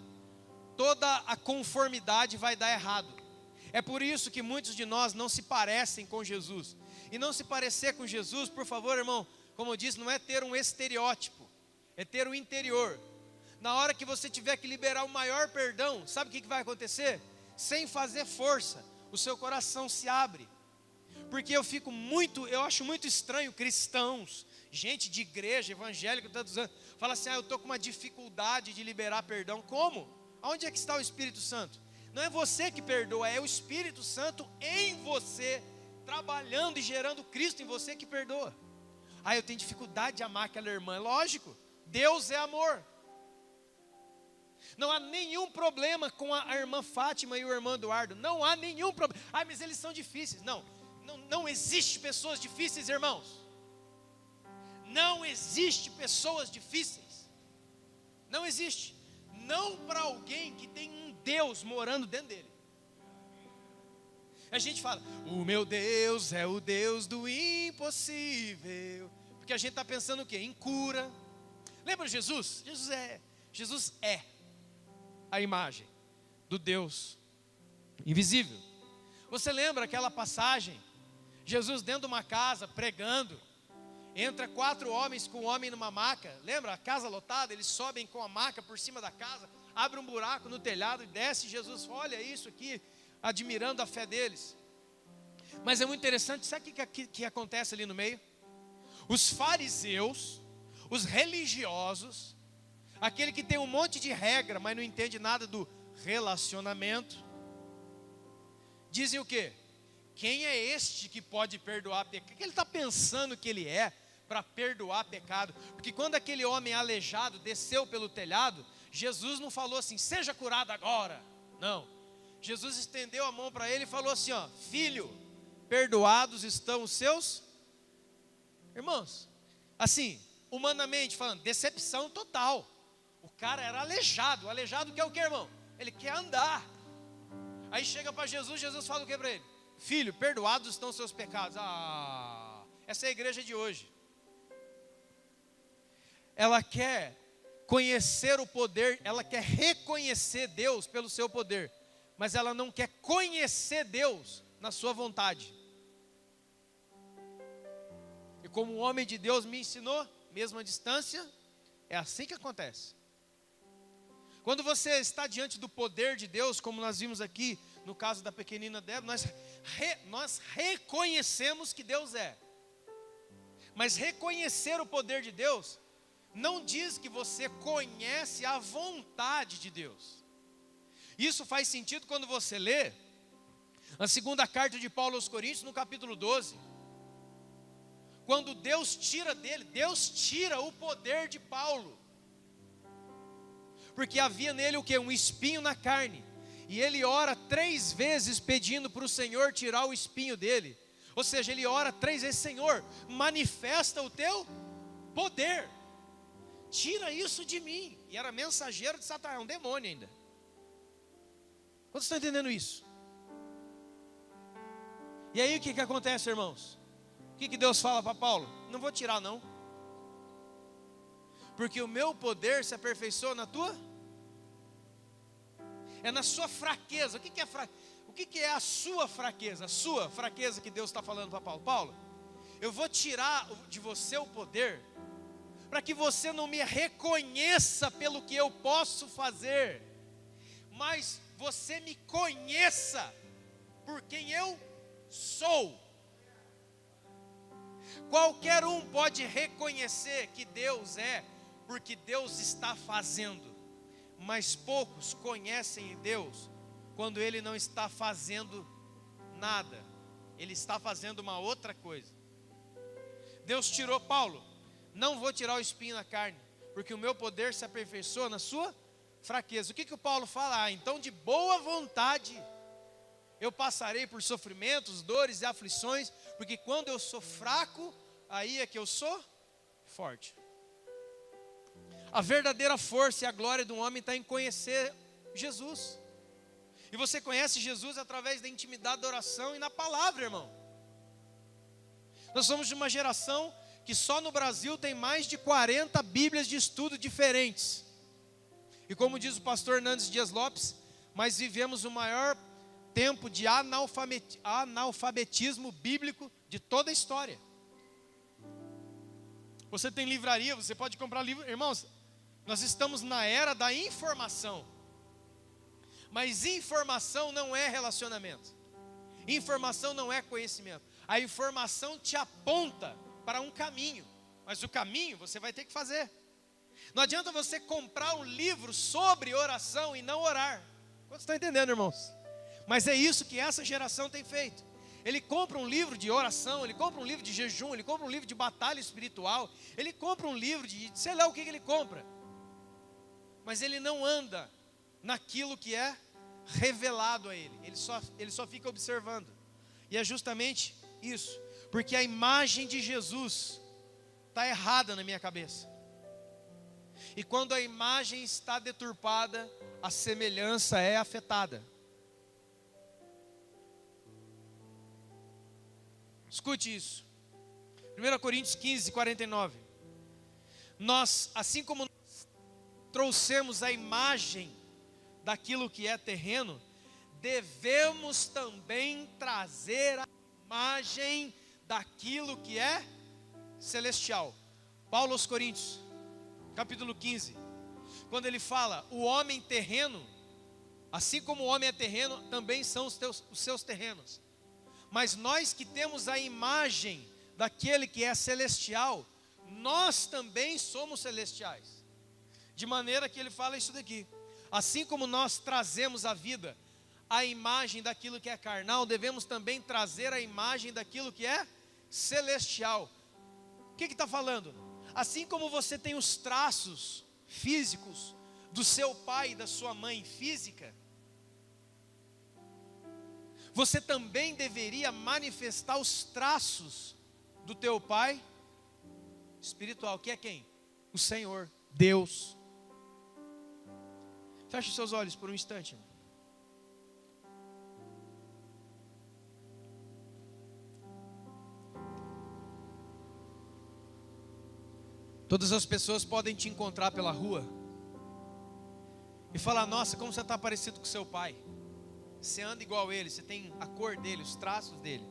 toda a conformidade vai dar errado. É por isso que muitos de nós não se parecem com Jesus. E não se parecer com Jesus, por favor, irmão, como eu disse, não é ter um estereótipo, é ter um interior. Na hora que você tiver que liberar o maior perdão, sabe o que vai acontecer? Sem fazer força, o seu coração se abre. Porque eu acho muito estranho cristãos, gente de igreja, evangélica, fala assim, eu estou com uma dificuldade de liberar perdão. Como? Onde é que está o Espírito Santo? Não é você que perdoa, é o Espírito Santo em você, trabalhando e gerando Cristo em você que perdoa. Eu tenho dificuldade de amar aquela irmã. Lógico, Deus é amor. Não há nenhum problema com a irmã Fátima e o irmão Eduardo. Não há nenhum problema. Mas eles são difíceis. Não existe pessoas difíceis, irmãos. Não existe pessoas difíceis. Não existe. Não para alguém que tem um Deus morando dentro dele. A gente fala, o meu Deus é o Deus do impossível. Porque a gente está pensando o quê? Em cura. Lembra de Jesus? Jesus é a imagem do Deus invisível. Você lembra aquela passagem? Jesus dentro de uma casa, pregando. Entra 4 homens com um homem numa maca. Lembra? A casa lotada, eles sobem com a maca por cima da casa. Abre um buraco no telhado e desce. Jesus olha isso aqui, admirando a fé deles. Mas é muito interessante, sabe o que acontece ali no meio? Os fariseus, os religiosos, aquele que tem um monte de regra, mas não entende nada do relacionamento, dizem o quê? Quem é este que pode perdoar pecado? O que ele está pensando que ele é para perdoar pecado? Porque quando aquele homem aleijado desceu pelo telhado, Jesus não falou assim, seja curado agora. Não. Jesus estendeu a mão para ele e falou assim, filho, perdoados estão os seus irmãos. Assim, humanamente falando, decepção total. O cara era aleijado. Aleijado quer o que, irmão? Ele quer andar. Aí chega para Jesus, Jesus fala o que para ele? Filho, perdoados estão os seus pecados. Essa é a igreja de hoje. Ela quer conhecer o poder, ela quer reconhecer Deus pelo seu poder, mas ela não quer conhecer Deus na sua vontade. E como o homem de Deus me ensinou, mesmo à distância, é assim que acontece. Quando você está diante do poder de Deus, como nós vimos aqui no caso da pequenina Débora, nós reconhecemos que Deus é. Mas reconhecer o poder de Deus não diz que você conhece a vontade de Deus. Isso faz sentido quando você lê a segunda carta de Paulo aos Coríntios, no capítulo 12. Quando Deus tira dele, Deus tira o poder de Paulo. Porque havia nele o quê? Um espinho na carne. E ele ora 3 vezes pedindo para o Senhor tirar o espinho dele. Ou seja, ele ora 3 vezes: Senhor, manifesta o teu poder. Tira isso de mim. E era mensageiro de Satanás, um demônio ainda. Quantos estão entendendo isso? E aí o que acontece, irmãos? O que Deus fala para Paulo? Não vou tirar não. Porque o meu poder se aperfeiçoa na tua... É na sua fraqueza. O que é fraqueza? O que é a sua fraqueza? A sua fraqueza que Deus está falando para Paulo. Paulo, eu vou tirar de você o poder, para que você não me reconheça pelo que eu posso fazer, mas você me conheça por quem eu sou. Qualquer um pode reconhecer que Deus é, porque Deus está fazendo. Mas poucos conhecem Deus quando Ele não está fazendo nada. Ele está fazendo uma outra coisa. Deus tirou Paulo. Não vou tirar o espinho na carne, porque o meu poder se aperfeiçoa na sua fraqueza. O que o Paulo fala? Então de boa vontade eu passarei por sofrimentos, dores e aflições, porque quando eu sou fraco, aí é que eu sou forte. A verdadeira força e a glória de um homem está em conhecer Jesus. E você conhece Jesus através da intimidade da oração e na palavra, irmão. Nós somos de uma geração que só no Brasil tem mais de 40 Bíblias de estudo diferentes. E como diz o pastor Hernandes Dias Lopes, mas vivemos o maior tempo de analfabetismo bíblico de toda a história. Você tem livraria, você pode comprar livro. Irmãos, nós estamos na era da informação. Mas informação não é relacionamento. Informação não é conhecimento. A informação te aponta para um caminho, mas o caminho você vai ter que fazer. Não adianta você comprar um livro sobre oração e não orar. Quantos estão entendendo, irmãos? Mas é isso que essa geração tem feito. Ele compra um livro de oração, ele compra um livro de jejum, ele compra um livro de batalha espiritual, ele compra um livro de sei lá o que ele compra. Mas ele não anda naquilo que é revelado a ele. Ele só fica observando. E é justamente isso. Porque a imagem de Jesus está errada na minha cabeça. E quando a imagem está deturpada, a semelhança é afetada. Escute isso. 1 Coríntios 15, 49. Nós, assim como nós trouxemos a imagem daquilo que é terreno, devemos também trazer a imagem daquilo que é celestial. Paulo aos Coríntios, capítulo 15, quando ele fala, o homem terreno, assim como o homem é terreno, também são os seus terrenos. Mas nós que temos a imagem daquele que é celestial, nós também somos celestiais. De maneira que ele fala isso daqui. Assim como nós trazemos à vida a imagem daquilo que é carnal, devemos também trazer a imagem daquilo que é celestial. O que está falando? Assim como você tem os traços físicos do seu pai e da sua mãe física, você também deveria manifestar os traços do teu pai espiritual, que é quem? O Senhor, Deus. Feche os seus olhos por um instante. Todas as pessoas podem te encontrar pela rua e falar, nossa, como você está parecido com seu pai. Você anda igual a ele, você tem a cor dele, os traços dele.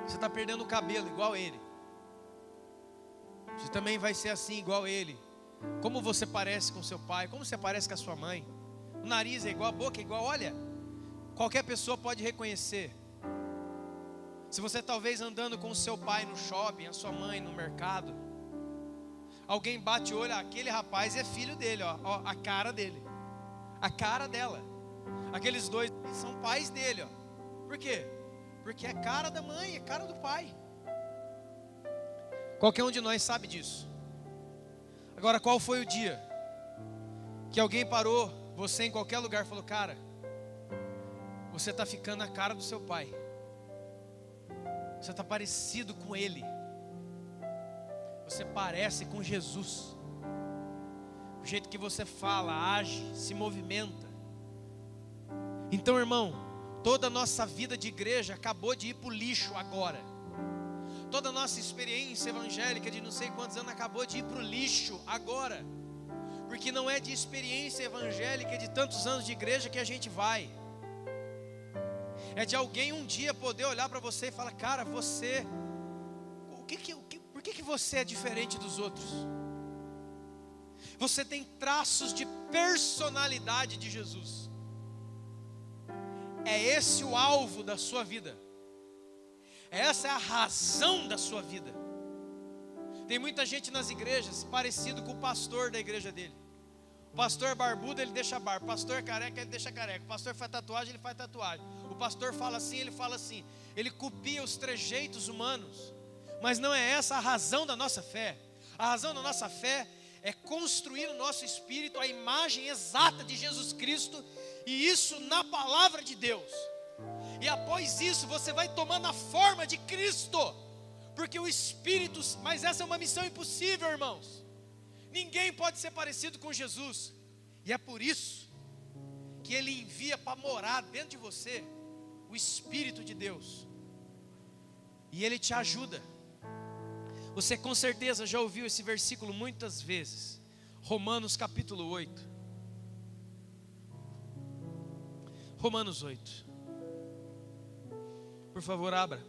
Você está perdendo o cabelo igual a ele. Você também vai ser assim igual a ele. Como você parece com seu pai, como você parece com a sua mãe. O nariz é igual, a boca é igual, olha. qualquer pessoa pode reconhecer. Se você talvez andando com o seu pai no shopping, a sua mãe no mercado, alguém bate o olho, aquele rapaz é filho dele, ó, a cara dele, a cara dela. Aqueles dois são pais dele, ó. Por quê? Porque é cara da mãe, é cara do pai. Qualquer um de nós sabe disso. Agora, qual foi o dia que alguém parou você em qualquer lugar e falou: cara, você está ficando a cara do seu pai, você está parecido com ele, você parece com Jesus, o jeito que você fala, age, se movimenta. Então, irmão, toda a nossa vida de igreja acabou de ir para o lixo agora. Toda a nossa experiência evangélica de não sei quantos anos acabou de ir para o lixo agora. Porque não é de experiência evangélica de tantos anos de igreja que a gente vai. É de alguém um dia poder olhar para você e falar: cara, você, por que você é diferente dos outros? Você tem traços de personalidade de Jesus. É esse o alvo da sua vida. Essa é a razão da sua vida. Tem muita gente nas igrejas parecido com o pastor da igreja dele. O pastor barbudo, ele deixa barba. O pastor careca, ele deixa careca. O pastor faz tatuagem, ele faz tatuagem. O pastor fala assim, ele fala assim. Ele copia os trejeitos humanos. Mas não é essa a razão da nossa fé. A razão da nossa fé é construir no nosso espírito a imagem exata de Jesus Cristo, e isso na palavra de Deus. E após isso você vai tomando a forma de Cristo, porque o Espírito, mas essa é uma missão impossível, irmãos. Ninguém pode ser parecido com Jesus, e é por isso que Ele envia para morar dentro de você o Espírito de Deus, e Ele te ajuda. Você com certeza já ouviu esse versículo muitas vezes, Romanos capítulo 8. Romanos 8. Por favor, abra.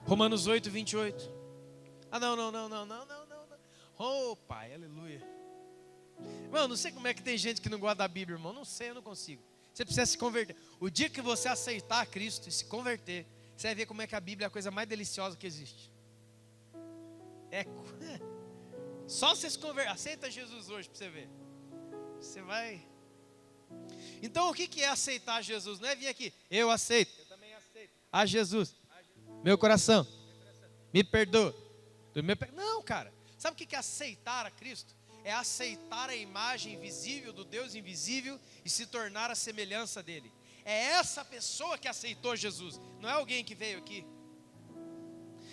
Romanos 8, 28. Ah, não. Oh, Pai, aleluia. Irmão, não sei como é que tem gente que não gosta da Bíblia, irmão. Não sei, eu não consigo. Você precisa se converter. O dia que você aceitar Cristo e se converter, você vai ver como é que a Bíblia é a coisa mais deliciosa que existe. Só você se converter. Aceita Jesus hoje para você ver. Você vai. Então o que é aceitar Jesus? Não é vir aqui, eu aceito. Eu também aceito. A Jesus. Meu coração. Me perdoa. Não, cara. Sabe o que é aceitar a Cristo? É aceitar a imagem invisível do Deus invisível e se tornar a semelhança dele. É essa pessoa que aceitou Jesus, não é alguém que veio aqui.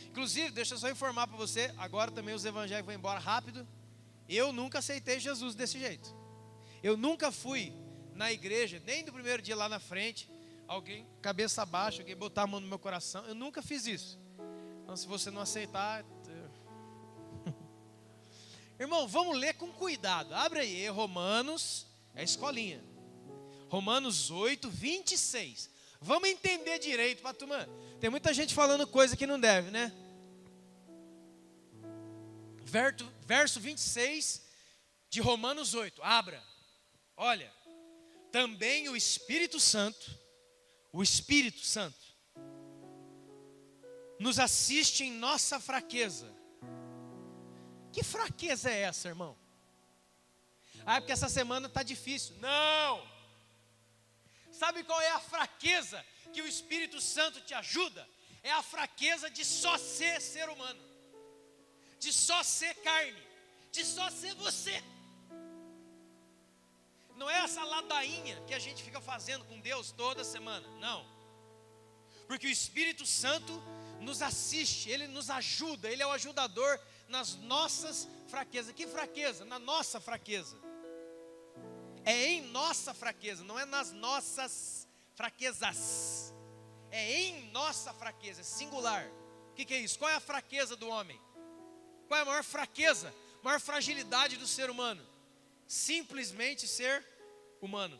Inclusive, deixa eu só informar para você, agora também os evangélicos vão embora rápido. Eu nunca aceitei Jesus desse jeito. Eu nunca fui na igreja, nem do primeiro dia lá na frente, alguém, cabeça baixa, alguém botar a mão no meu coração. Eu nunca fiz isso. Então, se você não aceitar... Irmão, vamos ler com cuidado. Abre aí, Romanos, é a escolinha. Romanos 8, 26. Vamos entender direito, para turma. Tem muita gente falando coisa que não deve, né? Verso 26 de Romanos 8. Abra. Olha. Também o Espírito Santo, nos assiste em nossa fraqueza. Que fraqueza é essa, irmão? Ah, é porque essa semana está difícil. Não! Sabe qual é a fraqueza que o Espírito Santo te ajuda? É a fraqueza de só ser ser humano, de só ser carne, de só ser você. Não é essa ladainha que a gente fica fazendo com Deus toda semana, não. Porque o Espírito Santo nos assiste, Ele nos ajuda, Ele é o ajudador nas nossas fraquezas. Que fraqueza? Na nossa fraqueza. É em nossa fraqueza, não é nas nossas fraquezas. É em nossa fraqueza, é singular. O que é isso? Qual é a fraqueza do homem? Qual é a maior fraqueza, maior fragilidade do ser humano? Simplesmente ser humano.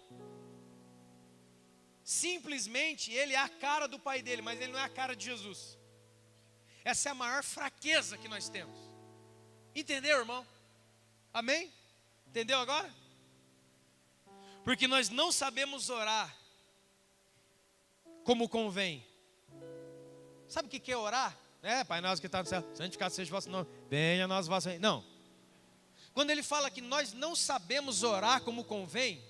Simplesmente ele é a cara do pai dele, mas ele não é a cara de Jesus. Essa é a maior fraqueza que nós temos. Entendeu, irmão? Amém? Entendeu agora? Porque nós não sabemos orar como convém. Sabe o que é orar? Pai nosso que está no céu, santificado seja o vosso nome, venha a nós o vosso reino. Não. Quando ele fala que nós não sabemos orar como convém,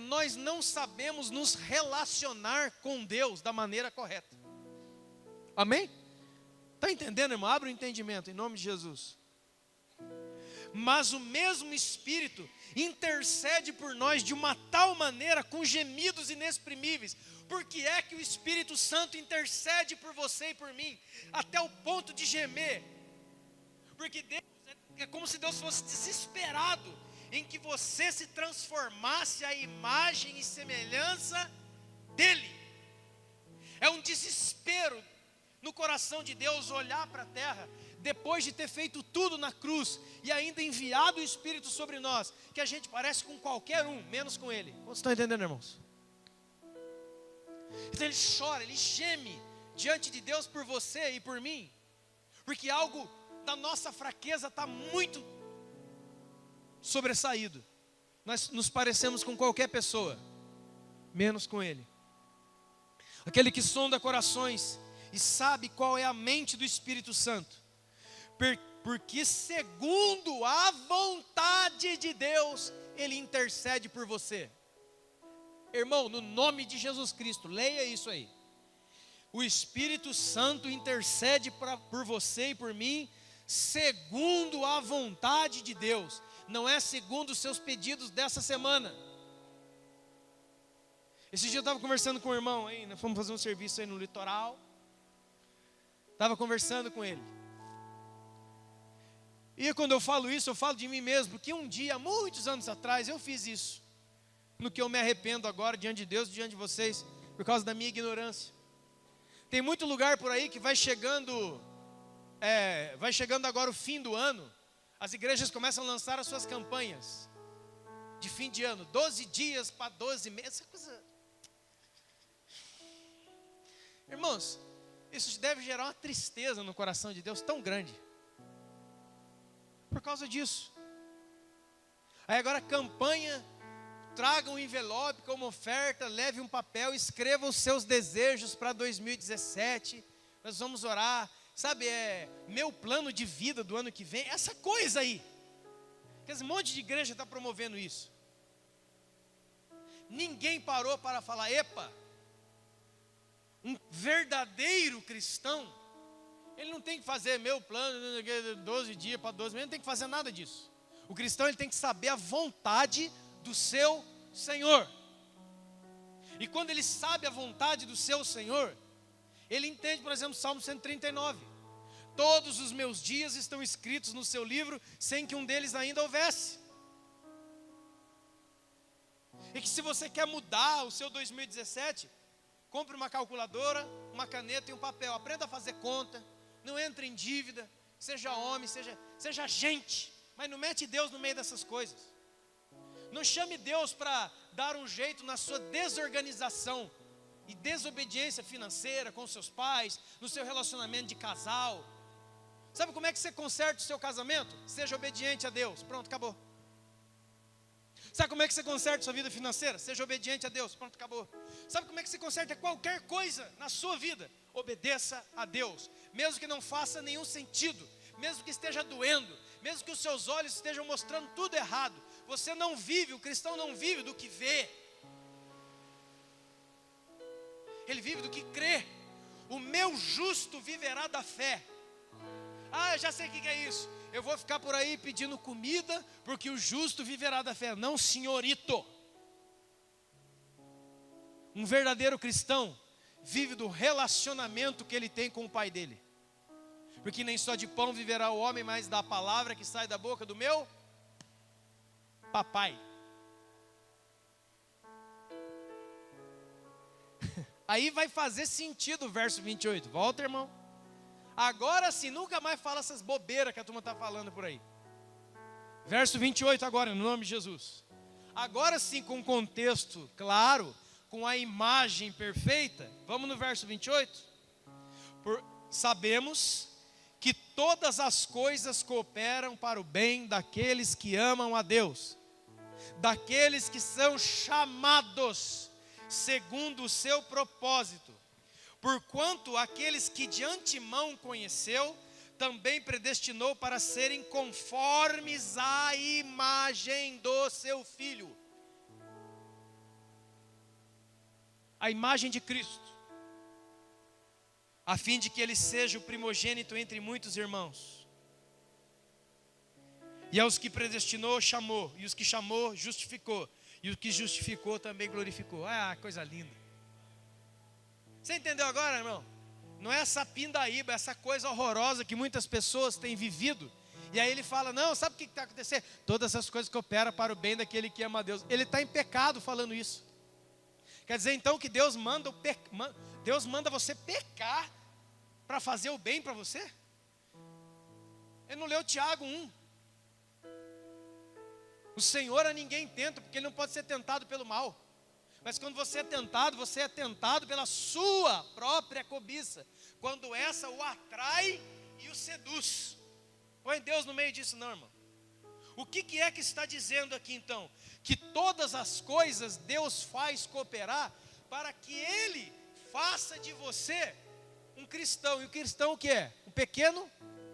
nós não sabemos nos relacionar com Deus da maneira correta. Amém? Está entendendo, irmão? Abre o entendimento em nome de Jesus. Mas o mesmo Espírito intercede por nós de uma tal maneira, com gemidos inexprimíveis. Por que é que o Espírito Santo intercede por você e por mim, até o ponto de gemer? Porque Deus, é como se Deus fosse desesperado em que você se transformasse à imagem e semelhança dEle. É um desespero no coração de Deus olhar para a terra, depois de ter feito tudo na cruz, e ainda enviado o Espírito sobre nós, que a gente parece com qualquer um, menos com Ele. Vocês estão entendendo, irmãos? Então ele chora, ele geme diante de Deus por você e por mim, porque algo da nossa fraqueza está muito sobressaído. Nós nos parecemos com qualquer pessoa, menos com Ele. Aquele que sonda corações e sabe qual é a mente do Espírito Santo, porque segundo a vontade de Deus, Ele intercede por você. Irmão, no nome de Jesus Cristo, leia isso aí. O Espírito Santo intercede por você e por mim, segundo a vontade de Deus. Não é segundo os seus pedidos dessa semana. Esse dia eu estava conversando com o irmão aí, nós fomos fazer um serviço aí no litoral. Estava conversando com ele. E quando eu falo isso, eu falo de mim mesmo, porque um dia, muitos anos atrás, eu fiz isso. No que eu me arrependo agora diante de Deus, diante de vocês, por causa da minha ignorância. Tem muito lugar por aí que vai chegando agora o fim do ano, as igrejas começam a lançar as suas campanhas de fim de ano, 12 dias para 12 meses, essa coisa. Irmãos, isso deve gerar uma tristeza no coração de Deus tão grande, por causa disso. Aí agora campanha, traga um envelope como oferta, leve um papel, escreva os seus desejos para 2017, nós vamos orar, sabe, meu plano de vida do ano que vem, essa coisa aí, que esse monte de igreja está promovendo isso. Ninguém parou para falar, epa, um verdadeiro cristão, ele não tem que fazer meu plano, 12 dias para 12 meses, não tem que fazer nada disso. O cristão ele tem que saber a vontade do seu Senhor. E quando ele sabe a vontade do seu Senhor, ele entende, por exemplo, Salmo 139. Todos os meus dias estão escritos no seu livro, sem que um deles ainda houvesse. E que se você quer mudar o seu 2017, compre uma calculadora, uma caneta e um papel. Aprenda a fazer conta, não entre em dívida, seja homem, seja gente, mas não mete Deus no meio dessas coisas. Não chame Deus para dar um jeito na sua desorganização e desobediência financeira com seus pais, no seu relacionamento de casal. Sabe como é que você conserta o seu casamento? Seja obediente a Deus. Pronto, acabou. Sabe como é que você conserta a sua vida financeira? Seja obediente a Deus. Pronto, acabou. Sabe como é que você conserta qualquer coisa na sua vida? Obedeça a Deus. Mesmo que não faça nenhum sentido, mesmo que esteja doendo, mesmo que os seus olhos estejam mostrando tudo errado, você não vive, o cristão não vive do que vê, ele vive do que crê. O meu justo viverá da fé. Ah, eu já sei o que é isso. Eu vou ficar por aí pedindo comida, porque o justo viverá da fé. Não, senhorito. Um verdadeiro cristão vive do relacionamento que ele tem com o pai dele. Porque nem só de pão viverá o homem, mas da palavra que sai da boca do meu papai. Aí vai fazer sentido o verso 28. Volta, irmão. Agora sim, nunca mais fala essas bobeiras que a turma está falando por aí. Verso 28 agora, no nome de Jesus. Agora sim, com o contexto claro, com a imagem perfeita. Vamos no verso 28? sabemos que todas as coisas cooperam para o bem daqueles que amam a Deus, daqueles que são chamados segundo o seu propósito. Porquanto aqueles que de antemão conheceu, também predestinou para serem conformes à imagem do seu Filho. A imagem de Cristo, a fim de que ele seja o primogênito entre muitos irmãos. E aos que predestinou, chamou, e os que chamou, justificou, e os que justificou também glorificou. Ah, coisa linda. Você entendeu agora, irmão? Não é essa pindaíba, essa coisa horrorosa que muitas pessoas têm vivido. E aí ele fala, não, sabe o que está acontecendo? Todas essas coisas cooperam para o bem daquele que ama a Deus. Ele está em pecado falando isso. Quer dizer então que Deus manda você pecar para fazer o bem para você? Ele não leu Tiago 1. O Senhor a ninguém tenta, porque ele não pode ser tentado pelo mal. Mas quando você é tentado pela sua própria cobiça. Quando essa o atrai e o seduz. Põe Deus no meio disso não, irmão. O que é que está dizendo aqui então? Que todas as coisas Deus faz cooperar para que Ele faça de você um cristão. E o cristão o que é? Um pequeno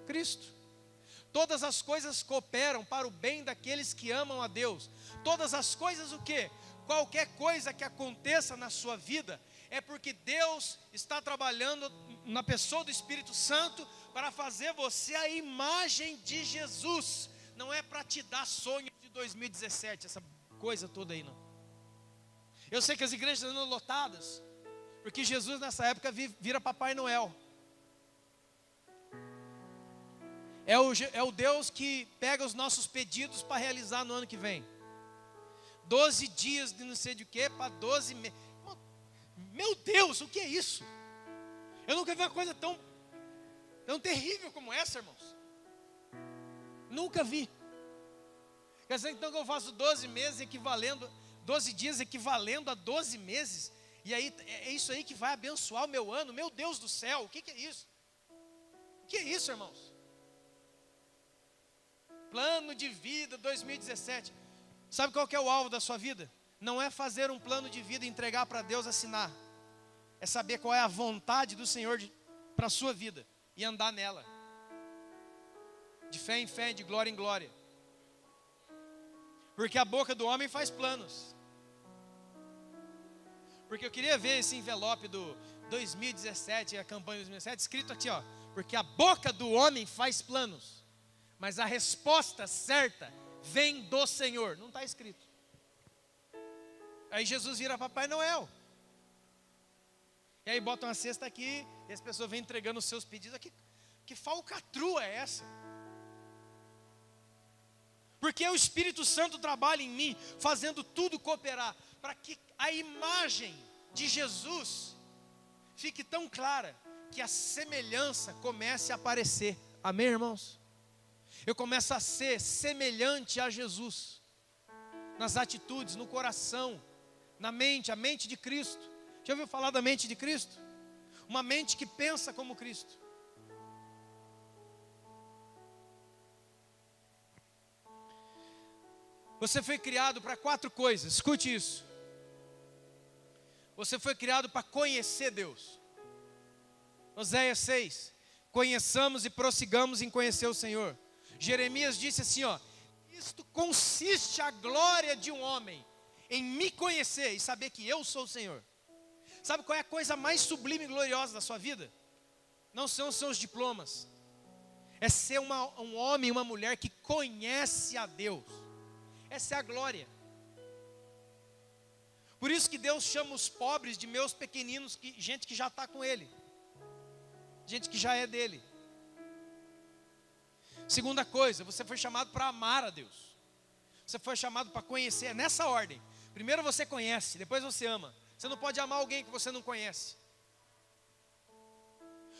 Cristo. Todas as coisas cooperam para o bem daqueles que amam a Deus. Todas as coisas o quê? Qualquer coisa que aconteça na sua vida é porque Deus está trabalhando na pessoa do Espírito Santo para fazer você a imagem de Jesus. Não é para te dar sonhos de 2017, essa coisa toda aí não. Eu sei que as igrejas andam lotadas, porque Jesus nessa época vira Papai Noel. É o Deus que pega os nossos pedidos para realizar no ano que vem. 12 dias de não sei de quê para 12 meses. Meu Deus, o que é isso? Eu nunca vi uma coisa tão terrível como essa, irmãos. Nunca vi. Quer dizer então que eu faço 12 dias equivalendo a 12 meses. E aí é isso aí que vai abençoar o meu ano. Meu Deus do céu, o que é isso? O que é isso, irmãos? Plano de vida 2017. Sabe qual que é o alvo da sua vida? Não é fazer um plano de vida e entregar para Deus assinar. É saber qual é a vontade do Senhor para a sua vida e andar nela. De fé em fé, de glória em glória. Porque a boca do homem faz planos. Porque eu queria ver esse envelope do 2017, a campanha de 2017, escrito aqui, ó. Porque a boca do homem faz planos, mas a resposta certa vem do Senhor. Não está escrito. Aí Jesus vira Papai Noel. E aí bota uma cesta aqui, e as pessoas vêm entregando os seus pedidos. Que falcatrua é essa? Porque o Espírito Santo trabalha em mim, fazendo tudo cooperar, para que a imagem de Jesus fique tão clara, que a semelhança comece a aparecer. Amém, irmãos? Eu começo a ser semelhante a Jesus, nas atitudes, no coração, na mente, a mente de Cristo. Já ouviu falar da mente de Cristo? Uma mente que pensa como Cristo. Você foi criado para 4 coisas, escute isso. Você foi criado para conhecer Deus. Oséias 6, conheçamos e prossigamos em conhecer o Senhor. Jeremias disse assim, ó, isto consiste a glória de um homem, em me conhecer e saber que eu sou o Senhor. Sabe qual é a coisa mais sublime e gloriosa da sua vida? Não são os seus diplomas. É ser um homem e uma mulher que conhece a Deus. Essa é a glória. Por isso que Deus chama os pobres de meus pequeninos, gente que já está com Ele. Gente que já é dele. Segunda coisa, você foi chamado para amar a Deus. Você foi chamado para conhecer, é nessa ordem. Primeiro você conhece, depois você ama. Você não pode amar alguém que você não conhece.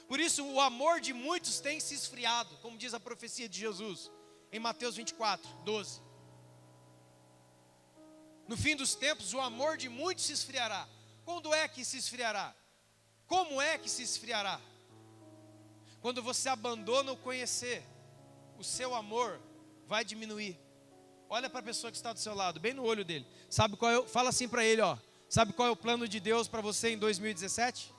Por isso o amor de muitos tem se esfriado, como diz a profecia de Jesus, em Mateus 24, 12. No fim dos tempos, o amor de muitos se esfriará. Quando é que se esfriará? Como é que se esfriará? quando você abandona o conhecer, o seu amor vai diminuir. Olha para a pessoa que está do seu lado, bem no olho dele. Sabe qual é? Fala assim para ele, ó. Sabe qual é o plano de Deus para você em 2017?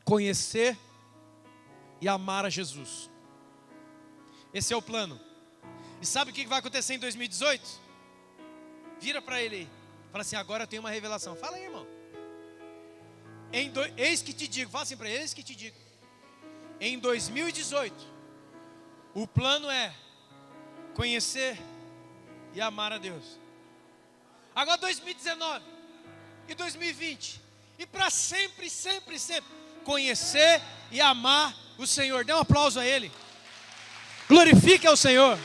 Conhecer e amar a Jesus. Esse é o plano. E sabe o que vai acontecer em 2018? Vira para ele aí. Fala assim, agora eu tenho uma revelação. Fala aí, irmão. Eis que te digo. Fala assim para ele, eis que te digo. Em 2018, o plano é conhecer e amar a Deus. Agora 2019 e 2020. E para sempre, sempre, sempre. Conhecer e amar o Senhor. Dê um aplauso a Ele. Glorifique ao Senhor.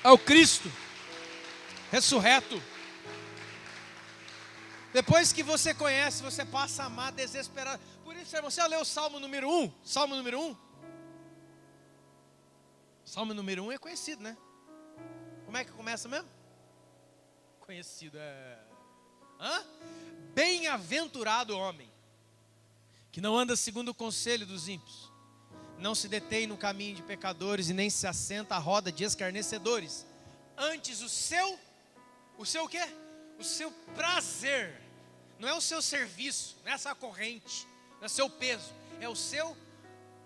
Ao Cristo ressurreto. Depois que você conhece, você passa a amar desesperado. Por isso, irmão, você já leu o Salmo número 1? Salmo número 1? Salmo número 1 é conhecido, né? Como é que começa mesmo? Conhecido, Bem-aventurado o homem, que não anda segundo o conselho dos ímpios, não se detém no caminho de pecadores e nem se assenta à roda de escarnecedores. Antes o seu o quê? O seu prazer, não é o seu serviço, não é essa corrente, não é o seu peso, é o seu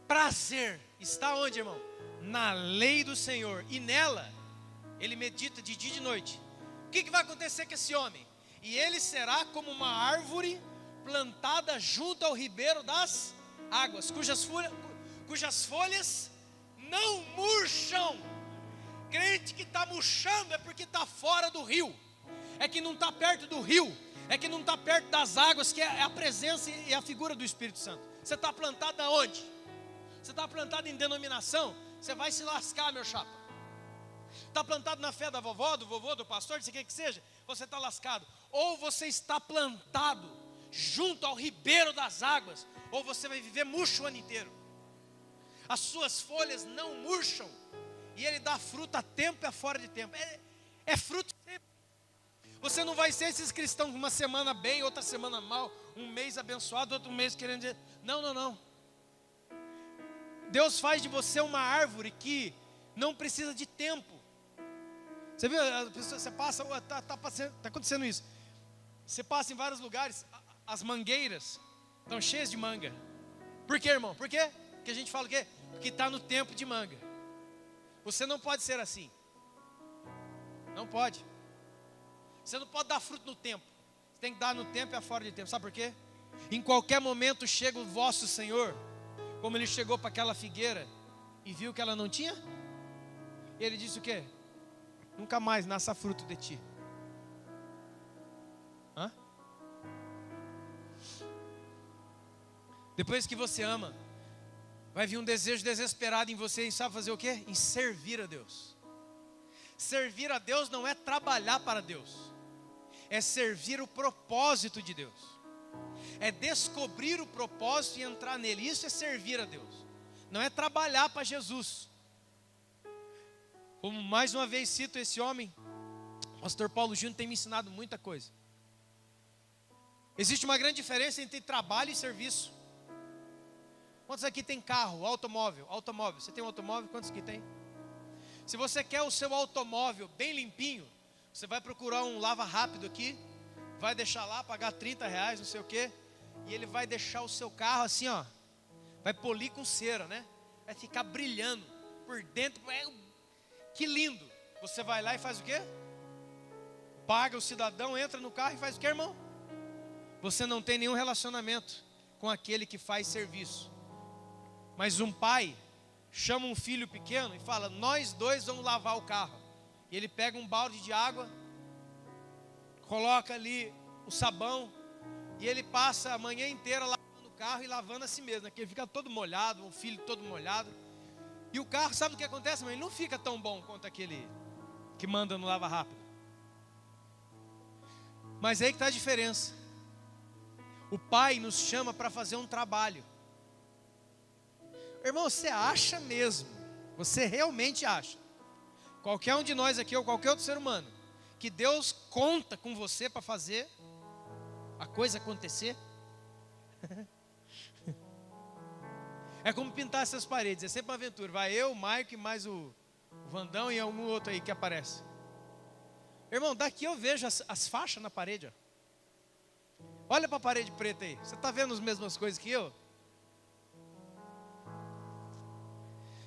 prazer. Está onde, irmão? Na lei do Senhor, e nela ele medita de dia e de noite. O que vai acontecer com esse homem? E ele será como uma árvore plantada junto ao ribeiro das águas, cujas folhas não murcham. Crente que está murchando é porque está fora do rio, é que não está perto do rio, é que não está perto das águas, que é a presença e a figura do Espírito Santo. Você está plantado aonde? Você está plantado em denominação? Você vai se lascar, meu chapa. Está plantado na fé da vovó, do vovô, do pastor, de quem que seja, você está lascado. Ou você está plantado junto ao ribeiro das águas, ou você vai viver murcho o ano inteiro. As suas folhas não murcham, e ele dá fruta a tempo e a fora de tempo. É fruto sempre. Você não vai ser esses cristãos uma semana bem, outra semana mal, um mês abençoado, outro mês querendo dizer, não. Deus faz de você uma árvore que não precisa de tempo. Você viu, você passa, está acontecendo isso. Você passa em vários lugares, as mangueiras estão cheias de manga. Por quê, irmão? Por quê? Porque a gente fala o quê? Porque está no tempo de manga. Você não pode ser assim. Não pode. Você não pode dar fruto no tempo. Você tem que dar no tempo e fora de tempo. Sabe por quê? Em qualquer momento chega o vosso Senhor, como ele chegou para aquela figueira e viu que ela não tinha. E ele disse o quê? Nunca mais nasça fruto de ti. Depois que você ama, vai vir um desejo desesperado em você, em sabe fazer o quê? Em servir a Deus. Servir a Deus não é trabalhar para Deus, é servir o propósito de Deus, é descobrir o propósito e entrar nele. Isso é servir a Deus, não é trabalhar para Jesus. Como mais uma vez cito esse homem, o pastor Paulo Júnior tem me ensinado muita coisa. Existe uma grande diferença entre trabalho e serviço. Quantos aqui tem carro, automóvel? Você tem um automóvel? Quantos aqui tem? Se você quer o seu automóvel bem limpinho, você vai procurar um lava rápido aqui, vai deixar lá, pagar R$30, não sei o quê, e ele vai deixar o seu carro assim, ó, vai polir com cera, né? Vai ficar brilhando por dentro. Que lindo. Você vai lá e faz o quê? Paga o cidadão, entra no carro e faz o quê, irmão? Você não tem nenhum relacionamento com aquele que faz serviço. Mas um pai chama um filho pequeno e fala, nós dois vamos lavar o carro. E ele pega um balde de água, coloca ali o sabão, e ele passa a manhã inteira lavando o carro e lavando a si mesmo, né? Que ele fica todo molhado, o filho todo molhado. E o carro, sabe o que acontece? Mas ele não fica tão bom quanto aquele que manda no lava rápido. Mas aí que está a diferença. O pai nos chama para fazer um trabalho. Irmão, você acha mesmo, você realmente acha, qualquer um de nós aqui ou qualquer outro ser humano, que Deus conta com você para fazer a coisa acontecer. É como pintar essas paredes, é sempre uma aventura. Vai eu, o Maico e mais o Vandão e algum outro aí que aparece. Irmão, daqui eu vejo as faixas na parede. Ó. Olha para a parede preta aí. Você está vendo as mesmas coisas que eu?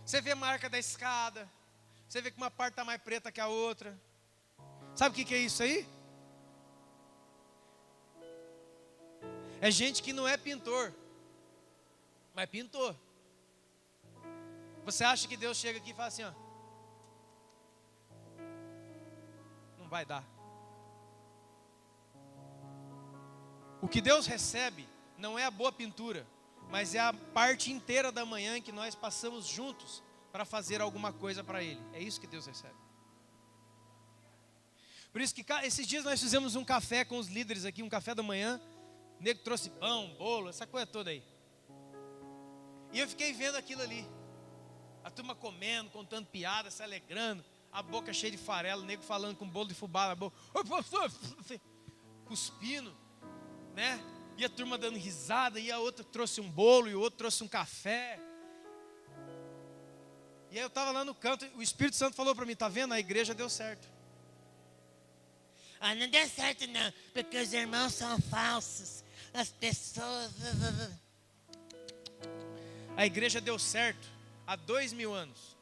Você vê a marca da escada. Você vê que uma parte está mais preta que a outra. Sabe o que é isso aí? É gente que não é pintor, mas pintou. Você acha que Deus chega aqui e fala assim, ó, não vai dar. O que Deus recebe não é a boa pintura, mas é a parte inteira da manhã em que nós passamos juntos para fazer alguma coisa para Ele. É isso que Deus recebe. Por isso que esses dias nós fizemos um café com os líderes aqui, um café da manhã. O nego trouxe pão, bolo, essa coisa toda aí. E eu fiquei vendo aquilo ali. A turma comendo, contando piada, se alegrando. A boca cheia de farelo, o nego falando com bolo de fubá na boca. Cuspindo, né? E a turma dando risada. E a outra trouxe um bolo e o outro trouxe um café. E aí eu estava lá no canto. O Espírito Santo falou para mim, tá vendo? A igreja deu certo. Ah, não deu certo não, porque os irmãos são falsos. As pessoas... A igreja deu certo há 2000 anos.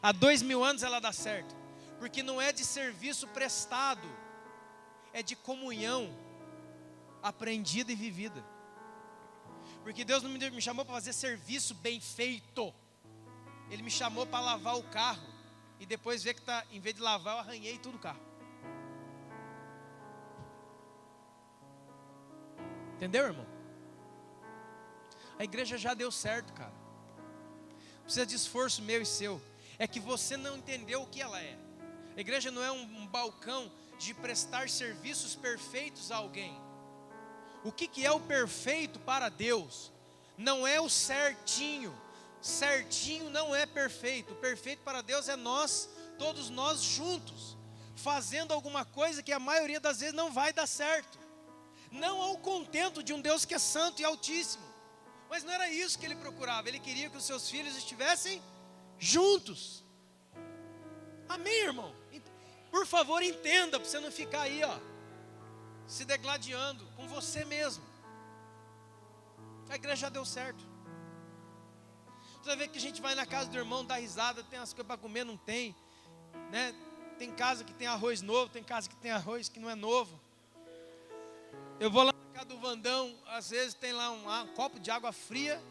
Há 2000 anos ela dá certo. Porque não é de serviço prestado. É de comunhão aprendida e vivida. Porque Deus não me chamou para fazer serviço bem feito. Ele me chamou para lavar o carro. E depois ver que em vez de lavar eu arranhei tudo o carro. Entendeu, irmão? A igreja já deu certo, cara. Não precisa de esforço meu e seu. É que você não entendeu o que ela é. A igreja não é um balcão de prestar serviços perfeitos a alguém. O que é o perfeito para Deus? Não é o certinho. Certinho não é perfeito. O perfeito para Deus é nós, todos nós juntos, fazendo alguma coisa que a maioria das vezes não vai dar certo. Não ao contento de um Deus que é santo e altíssimo. Mas não era isso que ele procurava. Ele queria que os seus filhos estivessem juntos. Amém, irmão? Por favor, entenda, para você não ficar aí, ó, se degladiando com você mesmo. A igreja já deu certo. Você vai ver que a gente vai na casa do irmão, dá risada, tem as coisas para comer, não tem, né? Tem casa que tem arroz novo, tem casa que tem arroz que não é novo. Eu vou lá na casa do Vandão, às vezes tem lá um copo de água fria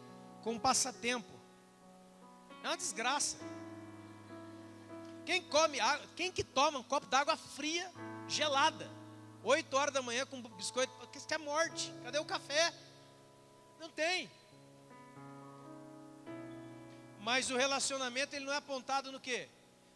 com um passatempo. É uma desgraça. Quem que toma um copo d'água fria, gelada, 8 horas da manhã com biscoito, porque isso é morte. Cadê o café? Não tem. Mas o relacionamento ele não é apontado no quê?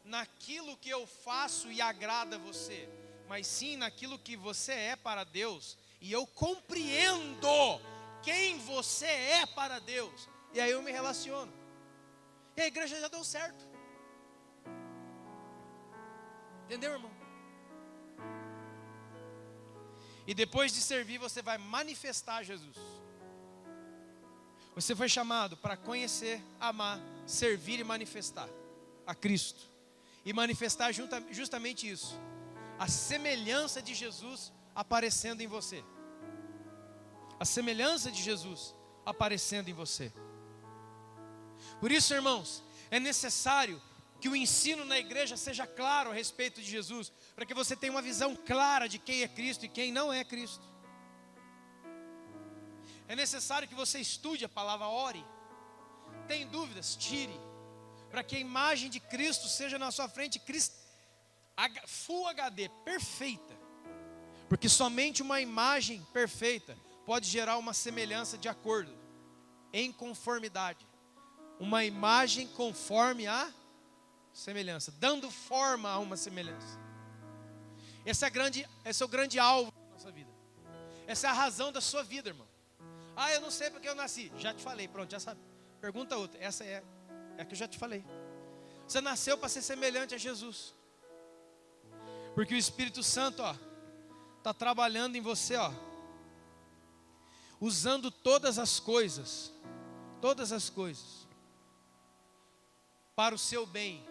Naquilo que eu faço e agrada você, mas sim naquilo que você é para Deus. E eu compreendo quem você é para Deus. E aí eu me relaciono. E a igreja já deu certo. Entendeu, irmão? E depois de servir, você vai manifestar Jesus. Você foi chamado para conhecer, amar, servir e manifestar a Cristo. E manifestar justamente isso. A semelhança de Jesus aparecendo em você. A semelhança de Jesus aparecendo em você. Por isso, irmãos, é necessário que o ensino na igreja seja claro a respeito de Jesus, para que você tenha uma visão clara de quem é Cristo e quem não é Cristo. É necessário que você estude a palavra, ore. Tem dúvidas? Tire. Para que a imagem de Cristo seja na sua frente Full HD, perfeita. Porque somente uma imagem perfeita pode gerar uma semelhança de acordo, em conformidade. Uma imagem conforme a semelhança, dando forma a uma semelhança. Esse é o grande alvo da nossa vida. Essa é a razão da sua vida, irmão. Ah, eu não sei porque eu nasci. Já te falei, pronto, já sabe. Pergunta outra. Essa é a que eu já te falei. Você nasceu para ser semelhante a Jesus. Porque o Espírito Santo, ó, está trabalhando em você, ó, usando todas as coisas, para o seu bem.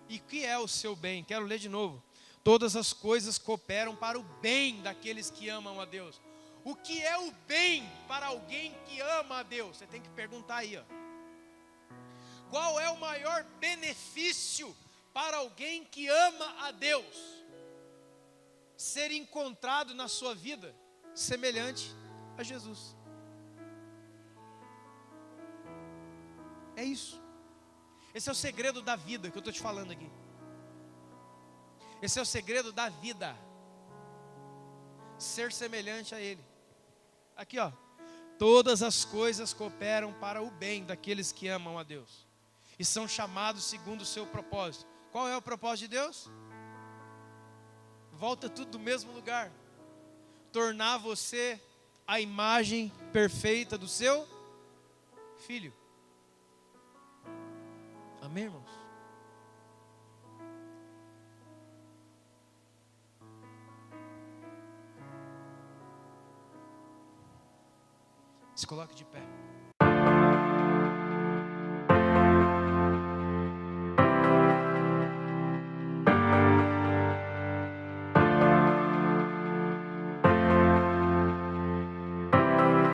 E o que é o seu bem? Quero ler de novo. Todas as coisas cooperam para o bem daqueles que amam a Deus. O que é o bem para alguém que ama a Deus? Você tem que perguntar aí, ó. Qual é o maior benefício para alguém que ama a Deus? Ser encontrado na sua vida semelhante a Jesus. É isso. Esse é o segredo da vida que eu estou te falando aqui. Esse é o segredo da vida. Ser semelhante a Ele. Aqui, ó. Todas as coisas cooperam para o bem daqueles que amam a Deus e são chamados segundo o seu propósito. Qual é o propósito de Deus? Volta tudo do mesmo lugar. Tornar você a imagem perfeita do seu Filho. Amém, irmãos? Se coloque de pé.